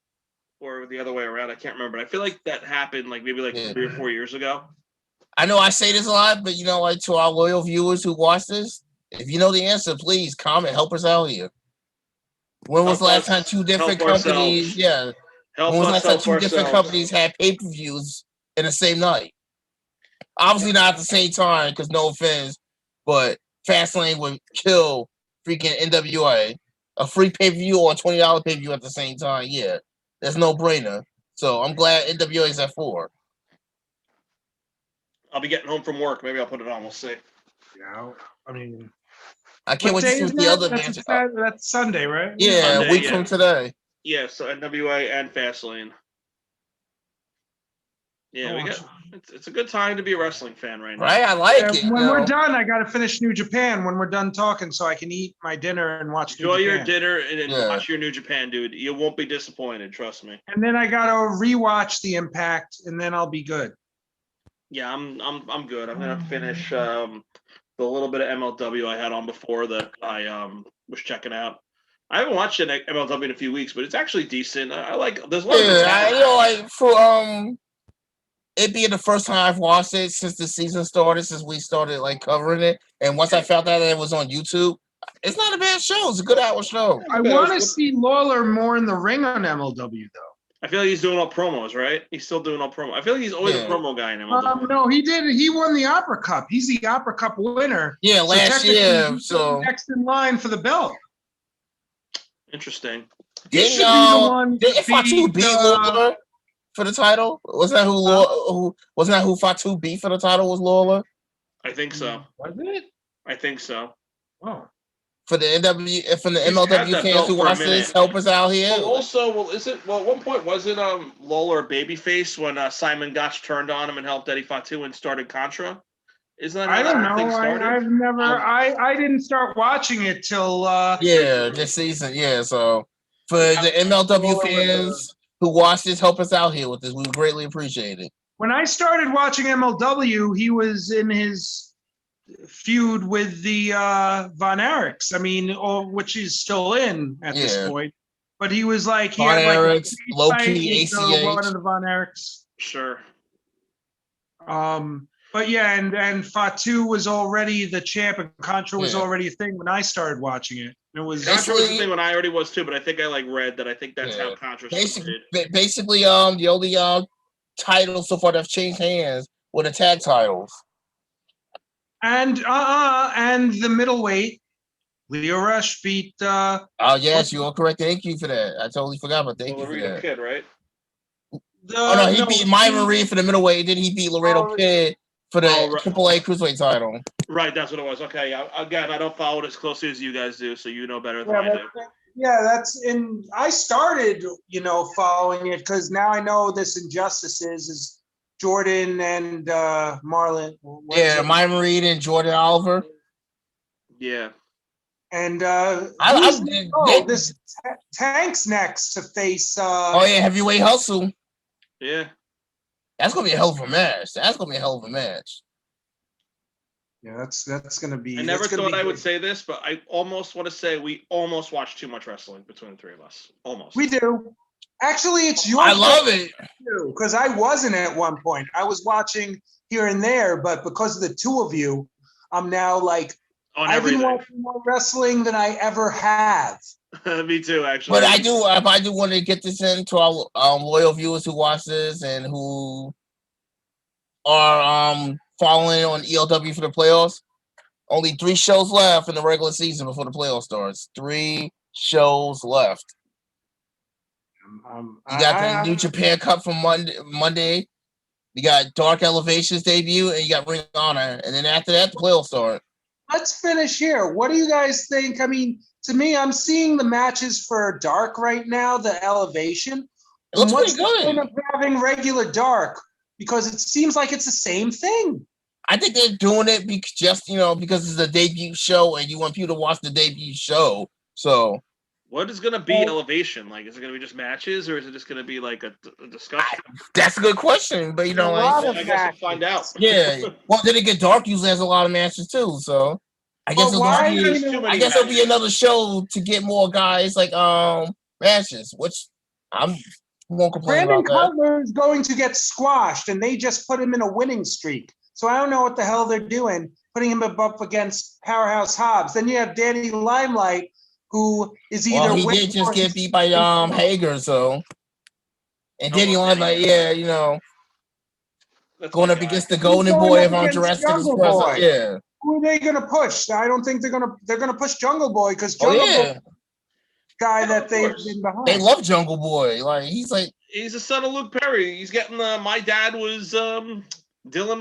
or the other way around. I can't remember. But I feel like that happened maybe 3 or 4 years ago. I know I say this a lot, but like to our loyal viewers who watch this, if you know the answer, please comment. Help us out here. When was the last time 2 different help companies? ourselves. Yeah. Help When was the us last time help 2 different ourselves. companies had pay-per-views in the same night? Obviously not at the same time, because no offense, but Fastlane would kill freaking NWA. A free pay-per-view or a $20 pay-per-view at the same time. Yeah, that's no brainer. So I'm glad NWA is at 4. I'll be getting home from work. Maybe I'll put it on. We'll see. Yeah, I mean, I can't wait to day see is what the that? other That's matches. That's Sunday, right? Yeah, Sunday, a week yeah. from today. Yeah, so NWA and Fastlane. Yeah, we got. It's a good time to be a wrestling fan right now. Right? I like Yeah, it. when you we're know. done, I got to finish New Japan when we're done talking so I can eat my dinner and watch Enjoy New your Japan. dinner and Yeah. watch your New Japan, dude. You won't be disappointed. Trust me. And then I got to rewatch the Impact and then I'll be good. Yeah, I'm good. I'm gonna finish the little bit of MLW I had on before that I was checking out. I haven't watched MLW in a few weeks, but it's actually decent. I like. There's a lot of good Yeah, talent. like for it being the first time I've watched it since the season started, since we started like covering it, and once I found out that it was on YouTube, it's not a bad show. It's a good hour show. I want to see Lawler more in the ring on MLW though. I feel like he's doing all promos, right? He's still doing all promo. I feel like he's always Yeah. a promo guy in MLW. No, he did. He won the Opera Cup. He's the Opera Cup winner. Yeah, So last technically, year. he's So next in line for the belt. Interesting. He didn't should be the one to didn't Fatu beat Lawler for the title? Wasn't that who Fatu beat for the title? Was Lawler I think so. Was it? I think so. Oh, for the NW from the He's had MLW that fans belt who for a watch this? minute. Help us out here. Well, also, at one point wasn't Lawler a babyface when Simon Gotch turned on him and helped Eddie Fatu and started Contra? Isn't that how I don't that thing know. started? I've never. I didn't start watching it till. Yeah, this season. Yeah, so for the MLW fans who watch this, help us out here with this. We would greatly appreciate it. When I started watching MLW, he was in his feud with the Von Erichs. I mean, which he's still in at this Yeah. point. but he was like he Von had like a Erichs, street low fight key with, one ACH. of the Von Erichs. Sure. But yeah, and Fatu was already the champ, and Contra was Yeah. already a thing when I started watching it. It was Contra was the Basically- thing when I already was too, but I think I like read that I think that's how Yeah. Contra Basically, started. basically, the only titles so far that have changed hands were the tag titles. and the middleweight, Leo Rush beat Oh yes, you are correct. Thank you for that. I totally forgot, but thank The you for Laredo that. Kid, right? Oh no, he beat Myron Reed for the middleweight. Then he beat Laredo Oh, Kid for the oh, right. AAA cruiserweight title. Right, that's what it was. Okay, yeah. Again, I don't follow it as closely as you guys do, so you know better than Yeah, I do. that's in. I started, following it because now I know this injustice is Jordan and Marlon. what is Yeah, it? Myron Reed and Jordan Oliver. Yeah. And I'm- this Tank's next to face. Oh yeah, heavyweight hustle. Yeah. That's gonna be a hell of a match. Yeah, that's gonna be. I never that's gonna thought be I would good. say this, but I almost want to say we almost watched too much wrestling between the three of us. Almost. We do. Actually, it's your I love it. because I wasn't at one point. I was watching here and there, but because of the two of you, I'm now like On I've been everything. watching more wrestling than I ever have. Me too, actually. But I do want to get this into our loyal viewers who watch this and who are following on ELW for the playoffs. Only 3 shows left in the regular season before the playoffs starts. 3 shows left. You got the New Japan Cup from Monday. You got Dark Elevation's debut, and you got Ring of Honor. And then after that, the playoffs start. Let's finish here. What do you guys think? I mean, to me, I'm seeing the matches for Dark right now, the Elevation. It looks What's pretty the good. point of having regular Dark? Because it seems like it's the same thing. I think they're doing it because it's a debut show, and you want people to watch the debut show. So What is going to be Elevation? Like, is it going to be just matches, or is it just going to be like a discussion? that's a good question. But A lot of I guess we'll find out. yeah. Well, then again, Dark usually has a lot of matches too. So I guess There's too many it'll be matches. another show to get more guys like matches, which I'm won't complain Brandon about that. Cutler is going to get squashed, and they just put him in a winning streak. So I don't know what the hell they're doing, putting him up against Powerhouse Hobbs. Then you have Danny Limelight, who is either Well, he winning did just or get beat by Hager, so and Danny Oh, Limelight, That's going my up guy. against the He's Golden going Boy up of against Jurassic Jungle Express. Boy. Yeah. Who are they going to push? I don't think they're going to push Jungle Boy because Oh Jungle yeah. Boy, guy Yeah, that of they've course. been behind. They love Jungle Boy. Like he's like He's the son of Luke Perry. He's getting the My Dad Was Dylan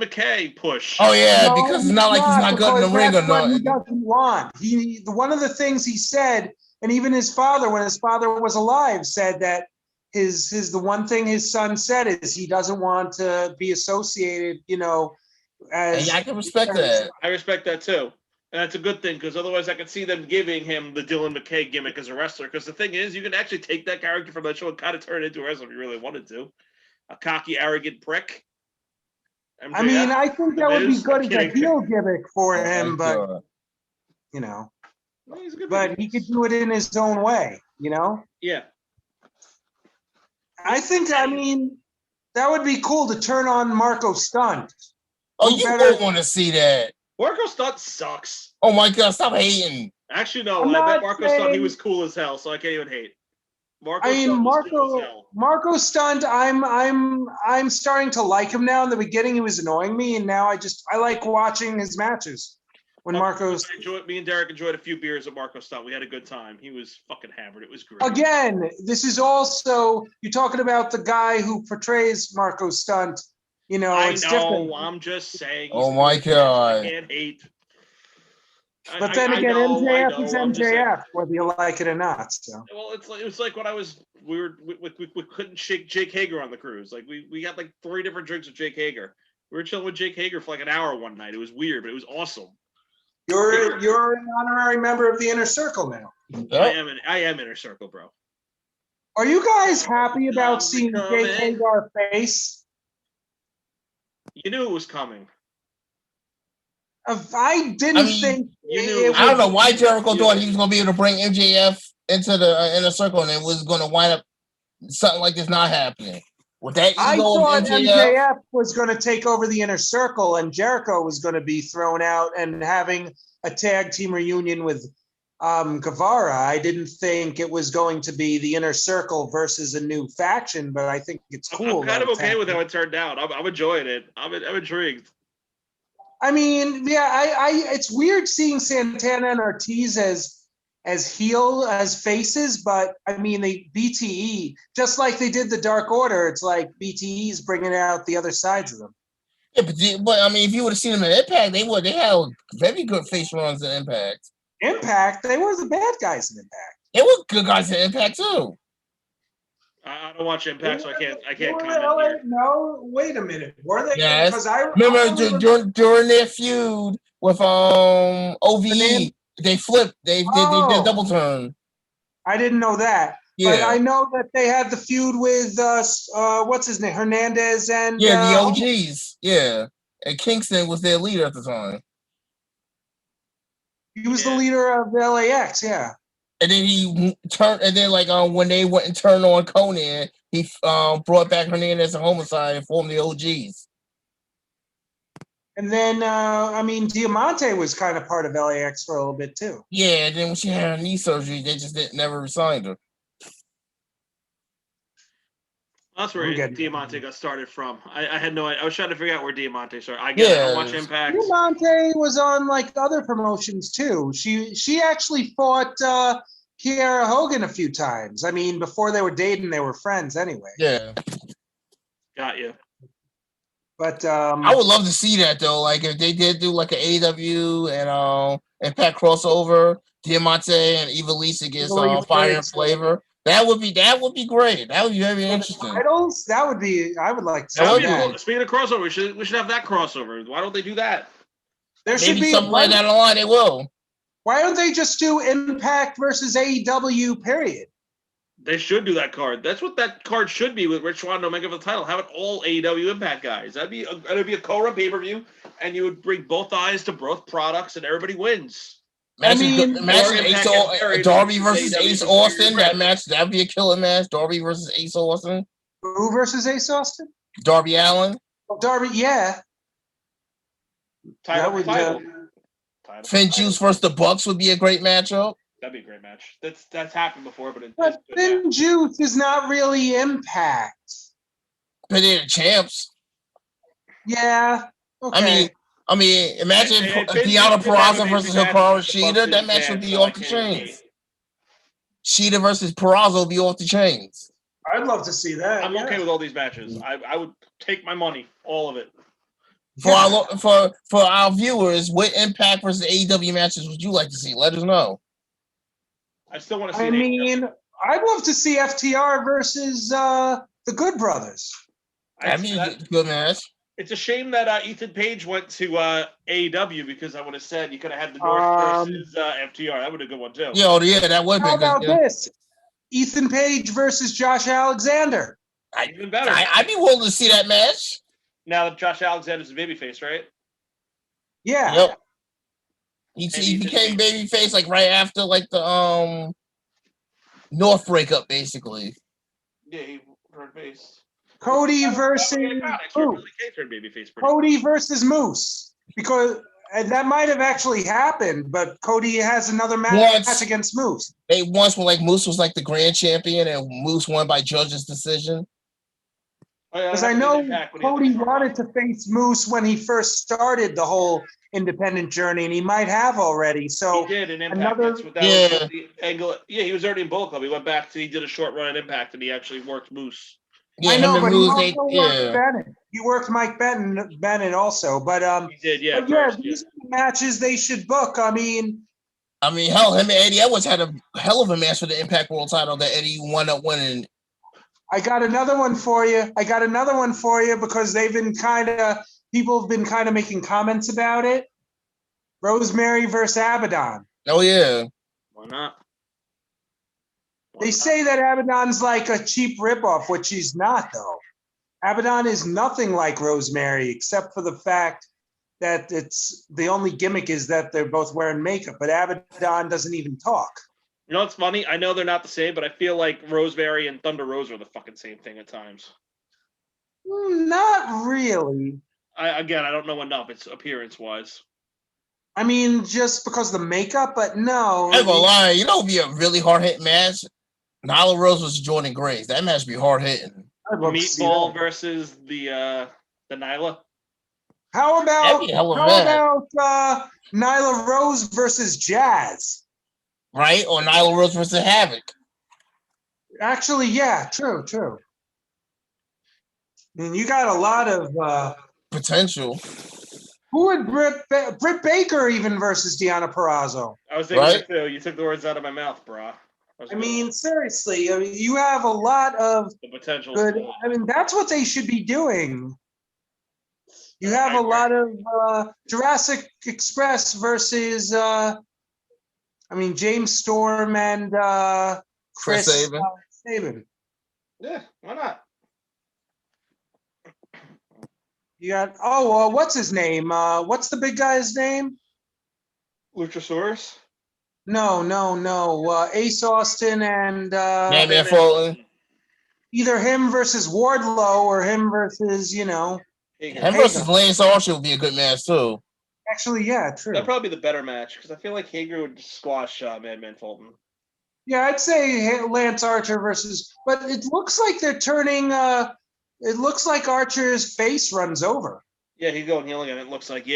McKay push. oh yeah, No, because it's not like he's not good in the because ring or that's what not. He doesn't want. One of the things he said, and even his father, when his father was alive, said that the one thing his son said is he doesn't want to be associated, as And I can respect that. I respect that too. And that's a good thing because otherwise I could see them giving him the Dylan McKay gimmick as a wrestler. Because the thing is, you can actually take that character from that show and kind of turn it into a wrestler if you really wanted to. A cocky, arrogant prick. I mean, I think that would be Miz, good I'm as a kidding. heel gimmick for Oh him, my but God. He's a good but babyface. he could do it in his own way, Yeah. I think, that would be cool to turn on Marco Stunt. Oh, Who you better- won't want to see that. Marco Stunt sucks. Oh my God, stop hating. Actually, no. I'm I not bet Marco Stunt, he saying- was cool as hell, so I can't even hate. Marco I mean, Stunt was cool as Marco hell. Marco Stunt. I'm starting to like him now. In the beginning, he was annoying me, and now I like watching his matches. When Marco's Me and Derek enjoyed a few beers at Marco Stunt. We had a good time. He was fucking hammered. It was great. again, this is also you're talking about the guy who portrays Marco Stunt. I it's know. different. I'm just saying. Oh he's my a good man, so God. I can't hate. But then I again, know, MJF is I'm just saying. MJF, whether you like it or not. So Well, it's like when we couldn't shake Jake Hager on the cruise. Like we got like 3 different drinks with Jake Hager. We were chilling with Jake Hager for like an hour one night. It was weird, but it was awesome. you're an honorary member of the Inner Circle now. I am Inner Circle, bro. Are you guys happy about seeing Coming. Jake Hagar face? You knew it was coming. I didn't I mean, think you knew- I don't know why Jericho thought he was gonna be able to bring MJF into the inner circle, and it was going to wind up something like this not happening. With that I ego of thought MJF, MJF was going to take over the inner circle and Jericho was going to be thrown out and having a tag team reunion with Guevara. I didn't think it was going to be the inner circle versus a new faction, but I think it's cool. I'm kind of that it's okay with how happening. it turned out. I'm enjoying it. I'm intrigued. I mean, yeah, I it's weird seeing Santana and Ortiz as heel as faces, but I mean they BTE just like they did the Dark Order. It's like BTE's bringing out the other sides of them. yeah, but I mean, if you would have seen them in Impact, they had very good face runs in Impact. Impact, they were the bad guys in Impact. They were good guys in Impact too. I don't watch Impact, so I can't They were comment LA here. No, wait a minute. Were they? Yes. Because I Remember during their feud with OVE, name- they flipped. They did a double turn. I didn't know that. But Yeah, I know that they had the feud with what's his name, Hernandez and the OGs. Yeah, and Kingston was their leader at the time. he was the Yeah. leader of LAX. Yeah. And then he turned, and then when they went and turned on Conan, he brought back Hernandez and Homicide and formed the OGs. And then I mean Diamante was kind of part of LAX for a little bit too. Yeah, and then when she had her knee surgery, they just never resigned her. That's where I'm getting- Diamante got started from. I had no idea. I was trying to figure out where Diamante started. I get it. I don't watch Yeah. Impact. Diamante was on like other promotions too. She actually fought Kiera Hogan a few times. I mean, before they were dating, they were friends anyway. Yeah, Got you. But I would love to see that though. Like if they did do like an AEW and Impact crossover, Diamante and Eva Lisa gets Eva Fire and Lisa. Flavor. That would be great. That would be very interesting. titles, that would be. I would like to That That see would be would that. cool. Speaking of crossover, we should have that crossover. Why don't they do that? There should Maybe be. something like that along they will. Why don't they just do Impact versus AEW? Period. They should do that card. That's what that card should be with Rich Swann and Omega for the title. Have it all AEW Impact guys. That'd be a co-run pay-per-view, and you would bring both eyes to both products, and everybody wins. Imagine or Impact gets buried Darby in versus AEW Ace for Austin. February. That match, that'd be a killer match. Darby versus Ace Austin. Who versus Ace Austin? Darby Allin. Darby, yeah. Title, That would, title. Finn Juice versus the Bucks would be a great matchup. That'd be a great match. That's happened before, but But Finn Juice is not really Impact. But they're the champs. Yeah. Okay. I mean, imagine And Finn Deanna Juice did Purrazzo have a versus big Hikaru match Shida. against That match would Japan, be so I off the can't chains. Shida versus Purrazzo would be off the chains. I'd love to see that. I'm okay with all these matches. I would take my money, all of it. For our viewers, what Impact versus AEW matches would you like to see? Let us know. I still want to see. I an AEW. mean, I'd love to see FTR versus the Good Brothers. That'd be a good match. It's a shame that Ethan Page went to AEW because I would have said you could have had the North versus FTR. That would have been a good one too. Yeah, that would be How good. about Yeah. this? Ethan Page versus Josh Alexander. Even better. I'd be willing to see that match. Now that Josh Alexander's a babyface, right? Yeah. Yep. He he became just- babyface like right after like the North breakup, basically. Yeah, he turned face. Cody versus who? Really turned babyface. pretty Cody versus Moose. Because and that might have actually happened, but Cody has another match Once. against Moose. They once when like Moose was like the grand champion and Moose won by judge's decision. Because I know Cody wanted to face Moose when he first started the whole independent journey, and he might have already. So He did in Impact. another- That's what that Yeah. was the angle. Yeah, he was already in Bullet Club. He went back to he did a short run at Impact, and he actually worked Moose. Yeah, I know, him but and he Moose, also worked Bennett. He worked Mike Bennett also. But He did, yeah. but yeah, first, these are the matches they should book. I mean, hell, him and Eddie Edwards had a hell of a match for the Impact World Title that Eddie wound up winning. I got another one for you. Because they've been people have been kind of making comments about it. Rosemary versus Abaddon. Oh yeah, Why not? Why They not? say that Abaddon's like a cheap ripoff, which he's not, though. Abaddon is nothing like Rosemary, except for the fact that it's the only gimmick is that they're both wearing makeup, but Abaddon doesn't even talk. You know what's funny? I know they're not the same, but I feel like Rosemary and Thunder Rose are the fucking same thing at times. Not really. I don't know enough. It's appearance wise. I mean, just because of the makeup, but no. I ain't gonna lie, you know, it'd be a really hard hit match. Nyla Rose versus Jordan Grace. That match would be hard hitting. I'd love to see Meatball that. versus the Nyla. How That'd be a hell of a match. Nyla Rose versus Jazz? Right? Or Nyla Rose versus Havoc. Actually, yeah, true. I mean, you got a lot of Potential. who would Britt Baker even versus Deonna Purrazzo? I was thinking Right? that too. You took the words out of my mouth, brah. I mean, seriously, I mean, you have a lot of the potential. good. I mean, that's what they should be doing. You have a lot of Jurassic Express versus, I mean, James Storm and Chris Sabin. Sabin. Yeah, why not? You got what's his name? What's the big guy's name? Luchasaurus. No. Ace Austin and Man Fulton. either him versus Wardlow or him versus, Him Hager. versus Lance Archer would be a good match too. Actually, yeah, true. That'd probably be the better match because I feel like Hager would squash Madman Fulton. Yeah, I'd say Lance Archer versus, but it looks like they're turning. It looks like Archer's face runs over. Yeah, he's going heel again. It looks like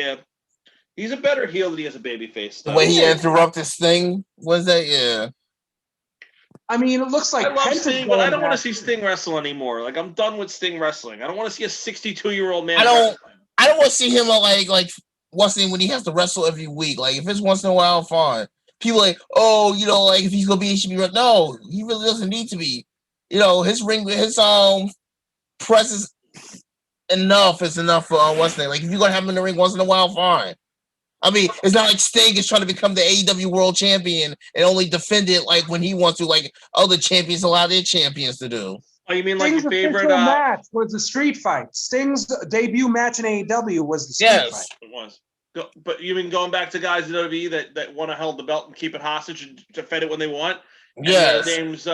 he's a better heel than he is a baby face. The way he interrupted Sting was that, yeah. I mean, it looks like I love Penta's Sting, but I going don't want to back. see Sting wrestle anymore. Like I'm done with Sting wrestling. I don't want to see a 62-year-old man. I don't wrestling. want to see him like once in when he has to wrestle every week. Like if it's once in a while, fine. People like, oh, you know, like if he's gonna be, he should be. No, he really doesn't need to be. You know, his presence is enough for what's name. Like if you're gonna have him in the ring once in a while, fine. I mean, it's not like Sting is trying to become the AEW World Champion and only defend it like when he wants to, like other champions allow their champions to do. Oh, you mean like Sting's your favorite? official match was the street fight. Sting's debut match in AEW was the street Yes. fight. It was. But you mean going back to guys in WWE that want to hold the belt and keep it hostage and defend it when they want? And Yes. their names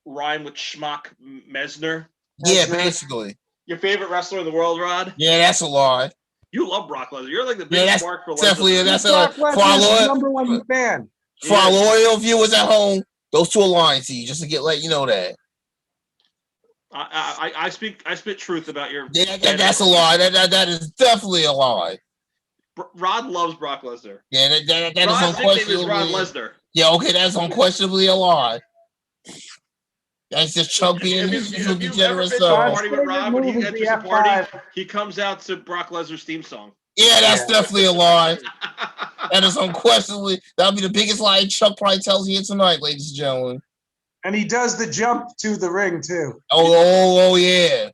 rhyme with Schmuck Mesner. Yeah, Lesnar. basically. Your favorite wrestler in the world, Rod? Yeah, that's a lie. You love Brock Lesnar. You're like the Yeah, biggest that's mark for definitely Lesnar. that's Brock for our Lesnar's the loyal #1 fan. for our loyal viewers at home. Those two are lying to you, just to let you know that. I spit truth about your. Yeah, that's a lie. That is definitely a lie. Rod loves Brock Lesnar. Yeah, that is Rod's nickname is unquestionably. Rod Lesnar. Yeah, okay, that's unquestionably a lie. That's just Chuck being Have his you ever degenerate been to a self. party with Rod? When he Movie enters F5. a party, he comes out to Brock Lesnar's theme song. Yeah, that's Yeah. definitely a lie. That is unquestionably. That'll be the biggest lie Chuck probably tells you tonight, ladies and gentlemen. And he does the jump to the ring too. Oh yeah.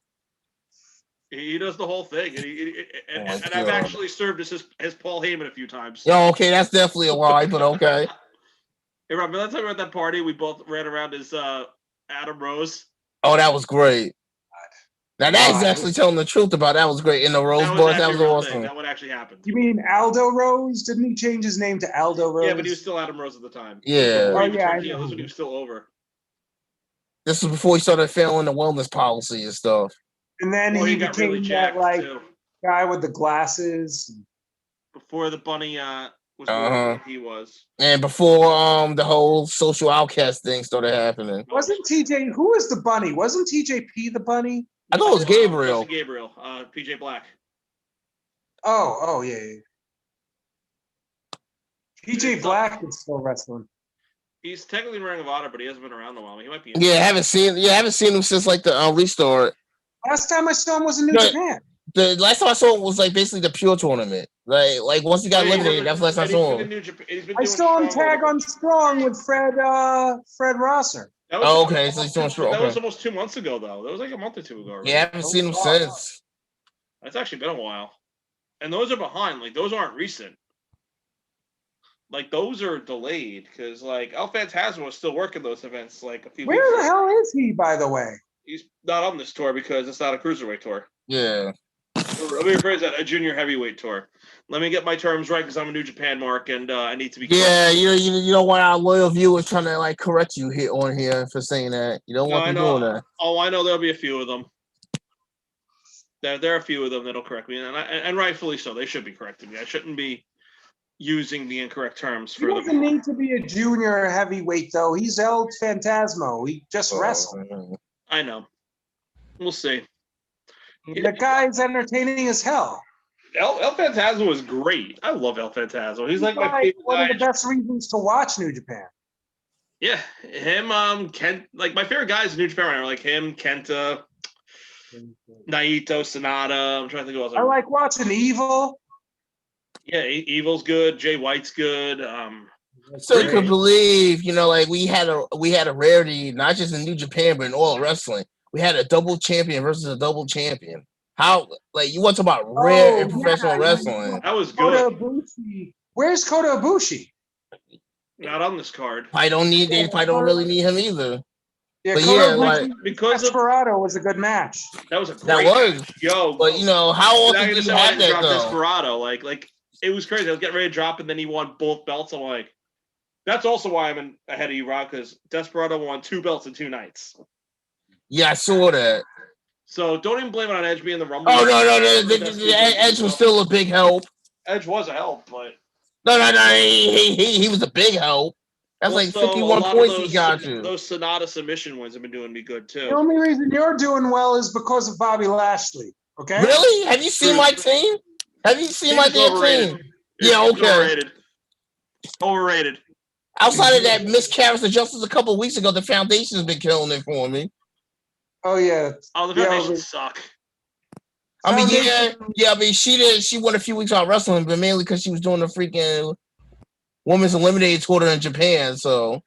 He does the whole thing, and, Oh my I've God. actually served as Paul Heyman a few times. Yeah, okay, that's definitely a lie, but okay. Hey, Rob, that time we were at that party, we both ran around as Adam Rose. Oh, that was great. Now that is God. actually telling the truth about that was great. In the Rose Boys, that actually was a real thing. awesome. That would actually happen. You mean Aldo Rose? Didn't he change his name to Aldo Rose? Yeah, but he was still Adam Rose at the time. Yeah. Before he Oh, yeah, turned I heel, know. this when he was still over. This was before he started failing the wellness policy and stuff. And then Before he he got became really that jacked like too. guy with the glasses. Before the bunny was Uh-huh. more than he was. And before the whole social outcast thing started happening. Wasn't TJ? Who was the bunny? Wasn't TJP the bunny? I thought it was Gabriel. Justin Gabriel, PJ Black. Oh yeah. PJ Black is still wrestling. He's technically in Ring of Honor, but he hasn't been around in a while. He might be. Yeah, I haven't seen him since like the restart. Last time I saw him was in New No, Japan. The last time I saw him was like basically the pure tournament. Like once he got eliminated, that's the last time I saw him. I saw him tag on Strong with Fred Rosser. Oh, okay, so he's doing strong, That was okay. almost 2 months ago, though. That was like a month or two ago. Right? Yeah, I haven't seen him since. It's actually been a while. And those are behind. Like, those aren't recent. Like, those are delayed because, like, El Phantasmo was still working those events like a few weeks Where the ago. hell is he, by the way? He's not on this tour because it's not a cruiserweight tour. Yeah. Let me rephrase that. A junior heavyweight tour. Let me get my terms right because I'm a New Japan mark and I need to be. Yeah, you don't want our loyal viewers trying to like correct you here on here for saying that. You don't No, want I them doing know. that. Oh, I know there'll be a few of them. There are a few of them that'll correct me, and rightfully so. They should be correcting me. I shouldn't be using the incorrect terms He for doesn't the. need to be a junior heavyweight, though. He's El Phantasmo. He just wrestled. I know. We'll see. The guy's entertaining as hell. El Phantasmo was great. I love El Phantasmo. He's like my Like favorite one guy. of the best reasons to watch New Japan. Yeah, him, Kent. Like my favorite guys in New Japan right now are like him, Kenta, Naito, Sonata. I'm trying to think of I what else. like watching Evil. Yeah, Evil's good. Jay White's good. So you could believe, like we had a rarity, not just in New Japan, but in all wrestling. We had a double champion versus a double champion. How, like, you want to talk about rare in professional wrestling? That was Kota good. Ibushi. Where's Kota Ibushi? Not on this card. They probably don't really need him either. Yeah, But Kota yeah, Ibushi like because of Desperado was a good match. that was a that great was. match. Yo, But how I'm often not do gonna you say why I have didn't that drop though? Desperado. Like it was crazy. I was getting ready to drop, and then he won both belts. I'm like, that's also why I'm ahead of you, Rob, because Desperado won 2 belts in 2 nights. Yeah, I saw that. So don't even blame it on Edge being the Rumble. Oh no, the Edge was still a big help. Edge was a help, but No, he was a big help. That's like also, 51 a lot points of he got you. those Sonata submission wins have been doing me good The too. only reason you're doing well is because of Bobby Lashley. Okay. Really? Have you seen True. my team? Have you seen He's my damn overrated. team? Yeah, He's okay. Overrated. Outside of that miscarriage of justice a couple of weeks ago, the foundation's been killing it for me. Oh yeah. Oh, the Yeah, Foundations suck. I mean, Foundation- yeah. I mean, she won a few weeks on wrestling, but mainly because she was doing the freaking women's eliminated tour in Japan. So,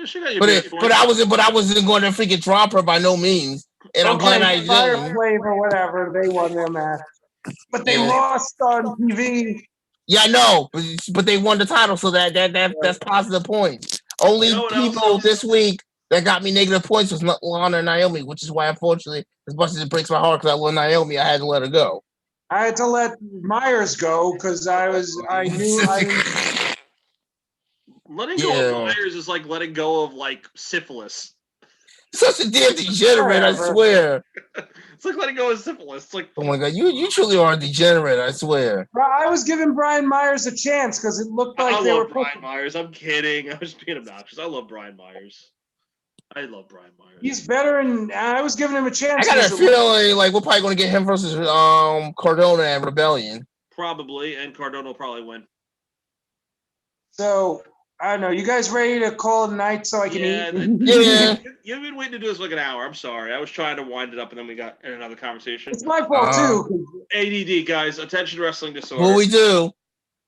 She got your but big point. I wasn't going to freaking drop her by no means. And I'm glad I Fire didn't. Flavor, whatever. They won their match, but they Yeah. lost on TV. Yeah, I know, but they won the title, so that's positive points. Only You know what else people helps? this week that got me negative points was Lana and Naomi, which is why, unfortunately, as much as it breaks my heart because I love Naomi, I had to let her go. I had to let Myers go because I knew I didn't. Letting go of Myers is like letting go of like syphilis. Such a damn degenerate, I Whatever. swear. It's like letting go of syphilis. It's like, Oh my god, you truly are a degenerate, I swear. I was giving Brian Myers a chance because it looked like I they were. love Brian Myers. I'm kidding. I was being obnoxious. I love Brian Myers. I love Brian Myers. He's better, and I was giving him a chance. I got a 'cause it looked- feeling like we're probably going to get him versus Cardona and Rebellion. Probably, and Cardona will probably win. So I don't know. You guys ready to call it a night so I can eat? Yeah. You've been waiting to do this for like an hour. I'm sorry. I was trying to wind it up, and then we got in another conversation. It's my fault too. ADD, guys. Attention wrestling disorder. What we do?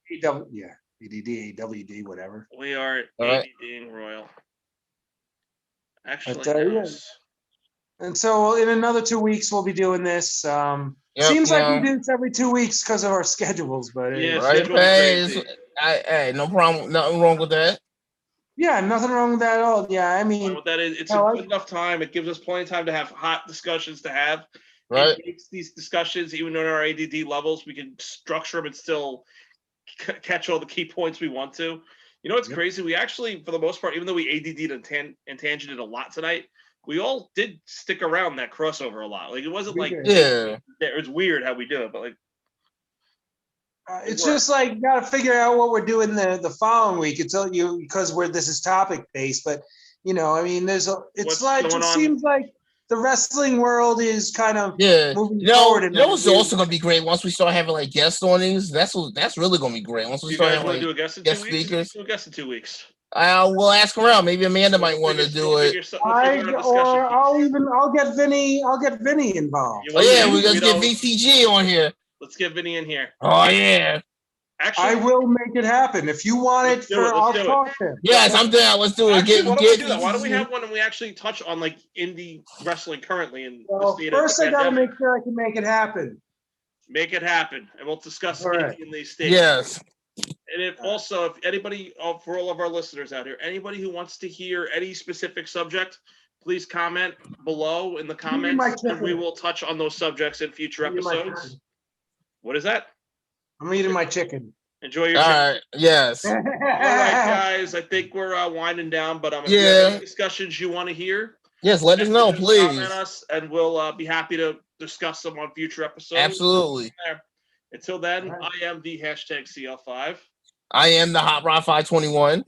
Yeah, ADD, AWD, whatever. We are All right. ADDing Royal. Actually, tell you. yes. And so in another 2 weeks we'll be doing this. Yep, Seems like we do this every 2 weeks because of our schedules, but Yeah, Right, schedule's crazy. hey, no problem, nothing wrong with that. yeah, nothing wrong with that at all. Yeah, I Fine mean, with that is it's No, a I- good enough time. It gives us plenty of time to have hot discussions to have. Right? It makes these discussions, even on our ADD levels, we can structure them and still catch all the key points we want to. You know what's crazy? We actually, for the most part, even though we ADD'd and tangented a lot tonight, we all did stick around that crossover a lot. Like it wasn't We like did. Yeah. it was weird how we do it, but like it's just like you got to figure out what we're doing the following week. It's you because this is topic based, but I mean, it's What's like going it on? seems like the wrestling world is kind of Yeah. moving forward. You know what's also gonna be great once we start having like guests on these. That's really gonna be great once we you start guys having want to like do a guest in guest 2 weeks? speakers. Do a guest in 2 weeks. We'll ask around. Maybe Amanda might want to do it. I'll get Vinny involved. Oh yeah, we just get VCG on here. Let's get Vinny in here. Oh yeah. Actually, I will make it happen. If you want Let's it, do it, let's I'll do it. talk to him. Yes, I'm down. Let's do it. Actually, why don't we do that? Why don't we VCG. have one and we actually touch on like indie wrestling currently in the Well, state first of I the got to pandemic? make sure I can make it happen. Make it happen, and we'll discuss All right. indie in these states. Yes. And if anybody, for all of our listeners out here, anybody who wants to hear any specific subject, please comment below in the me my comments, and we chicken. will touch on those subjects in future Give me my episodes. time. What is that? I'm eating my chicken. Enjoy your All chicken. right. Yes. All right, guys. I think we're winding down, but if you have Yeah. any discussions you want to hear, Yes. Let us know, message us, comment please. us, and we'll be happy to discuss them on future episodes. Absolutely. Until then, All right. I am the #CL5. I am the Hot Rod 521.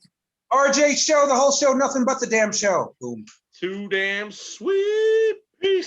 RJ show, the whole show, nothing but the damn show. Boom. Too damn sweet. Peace.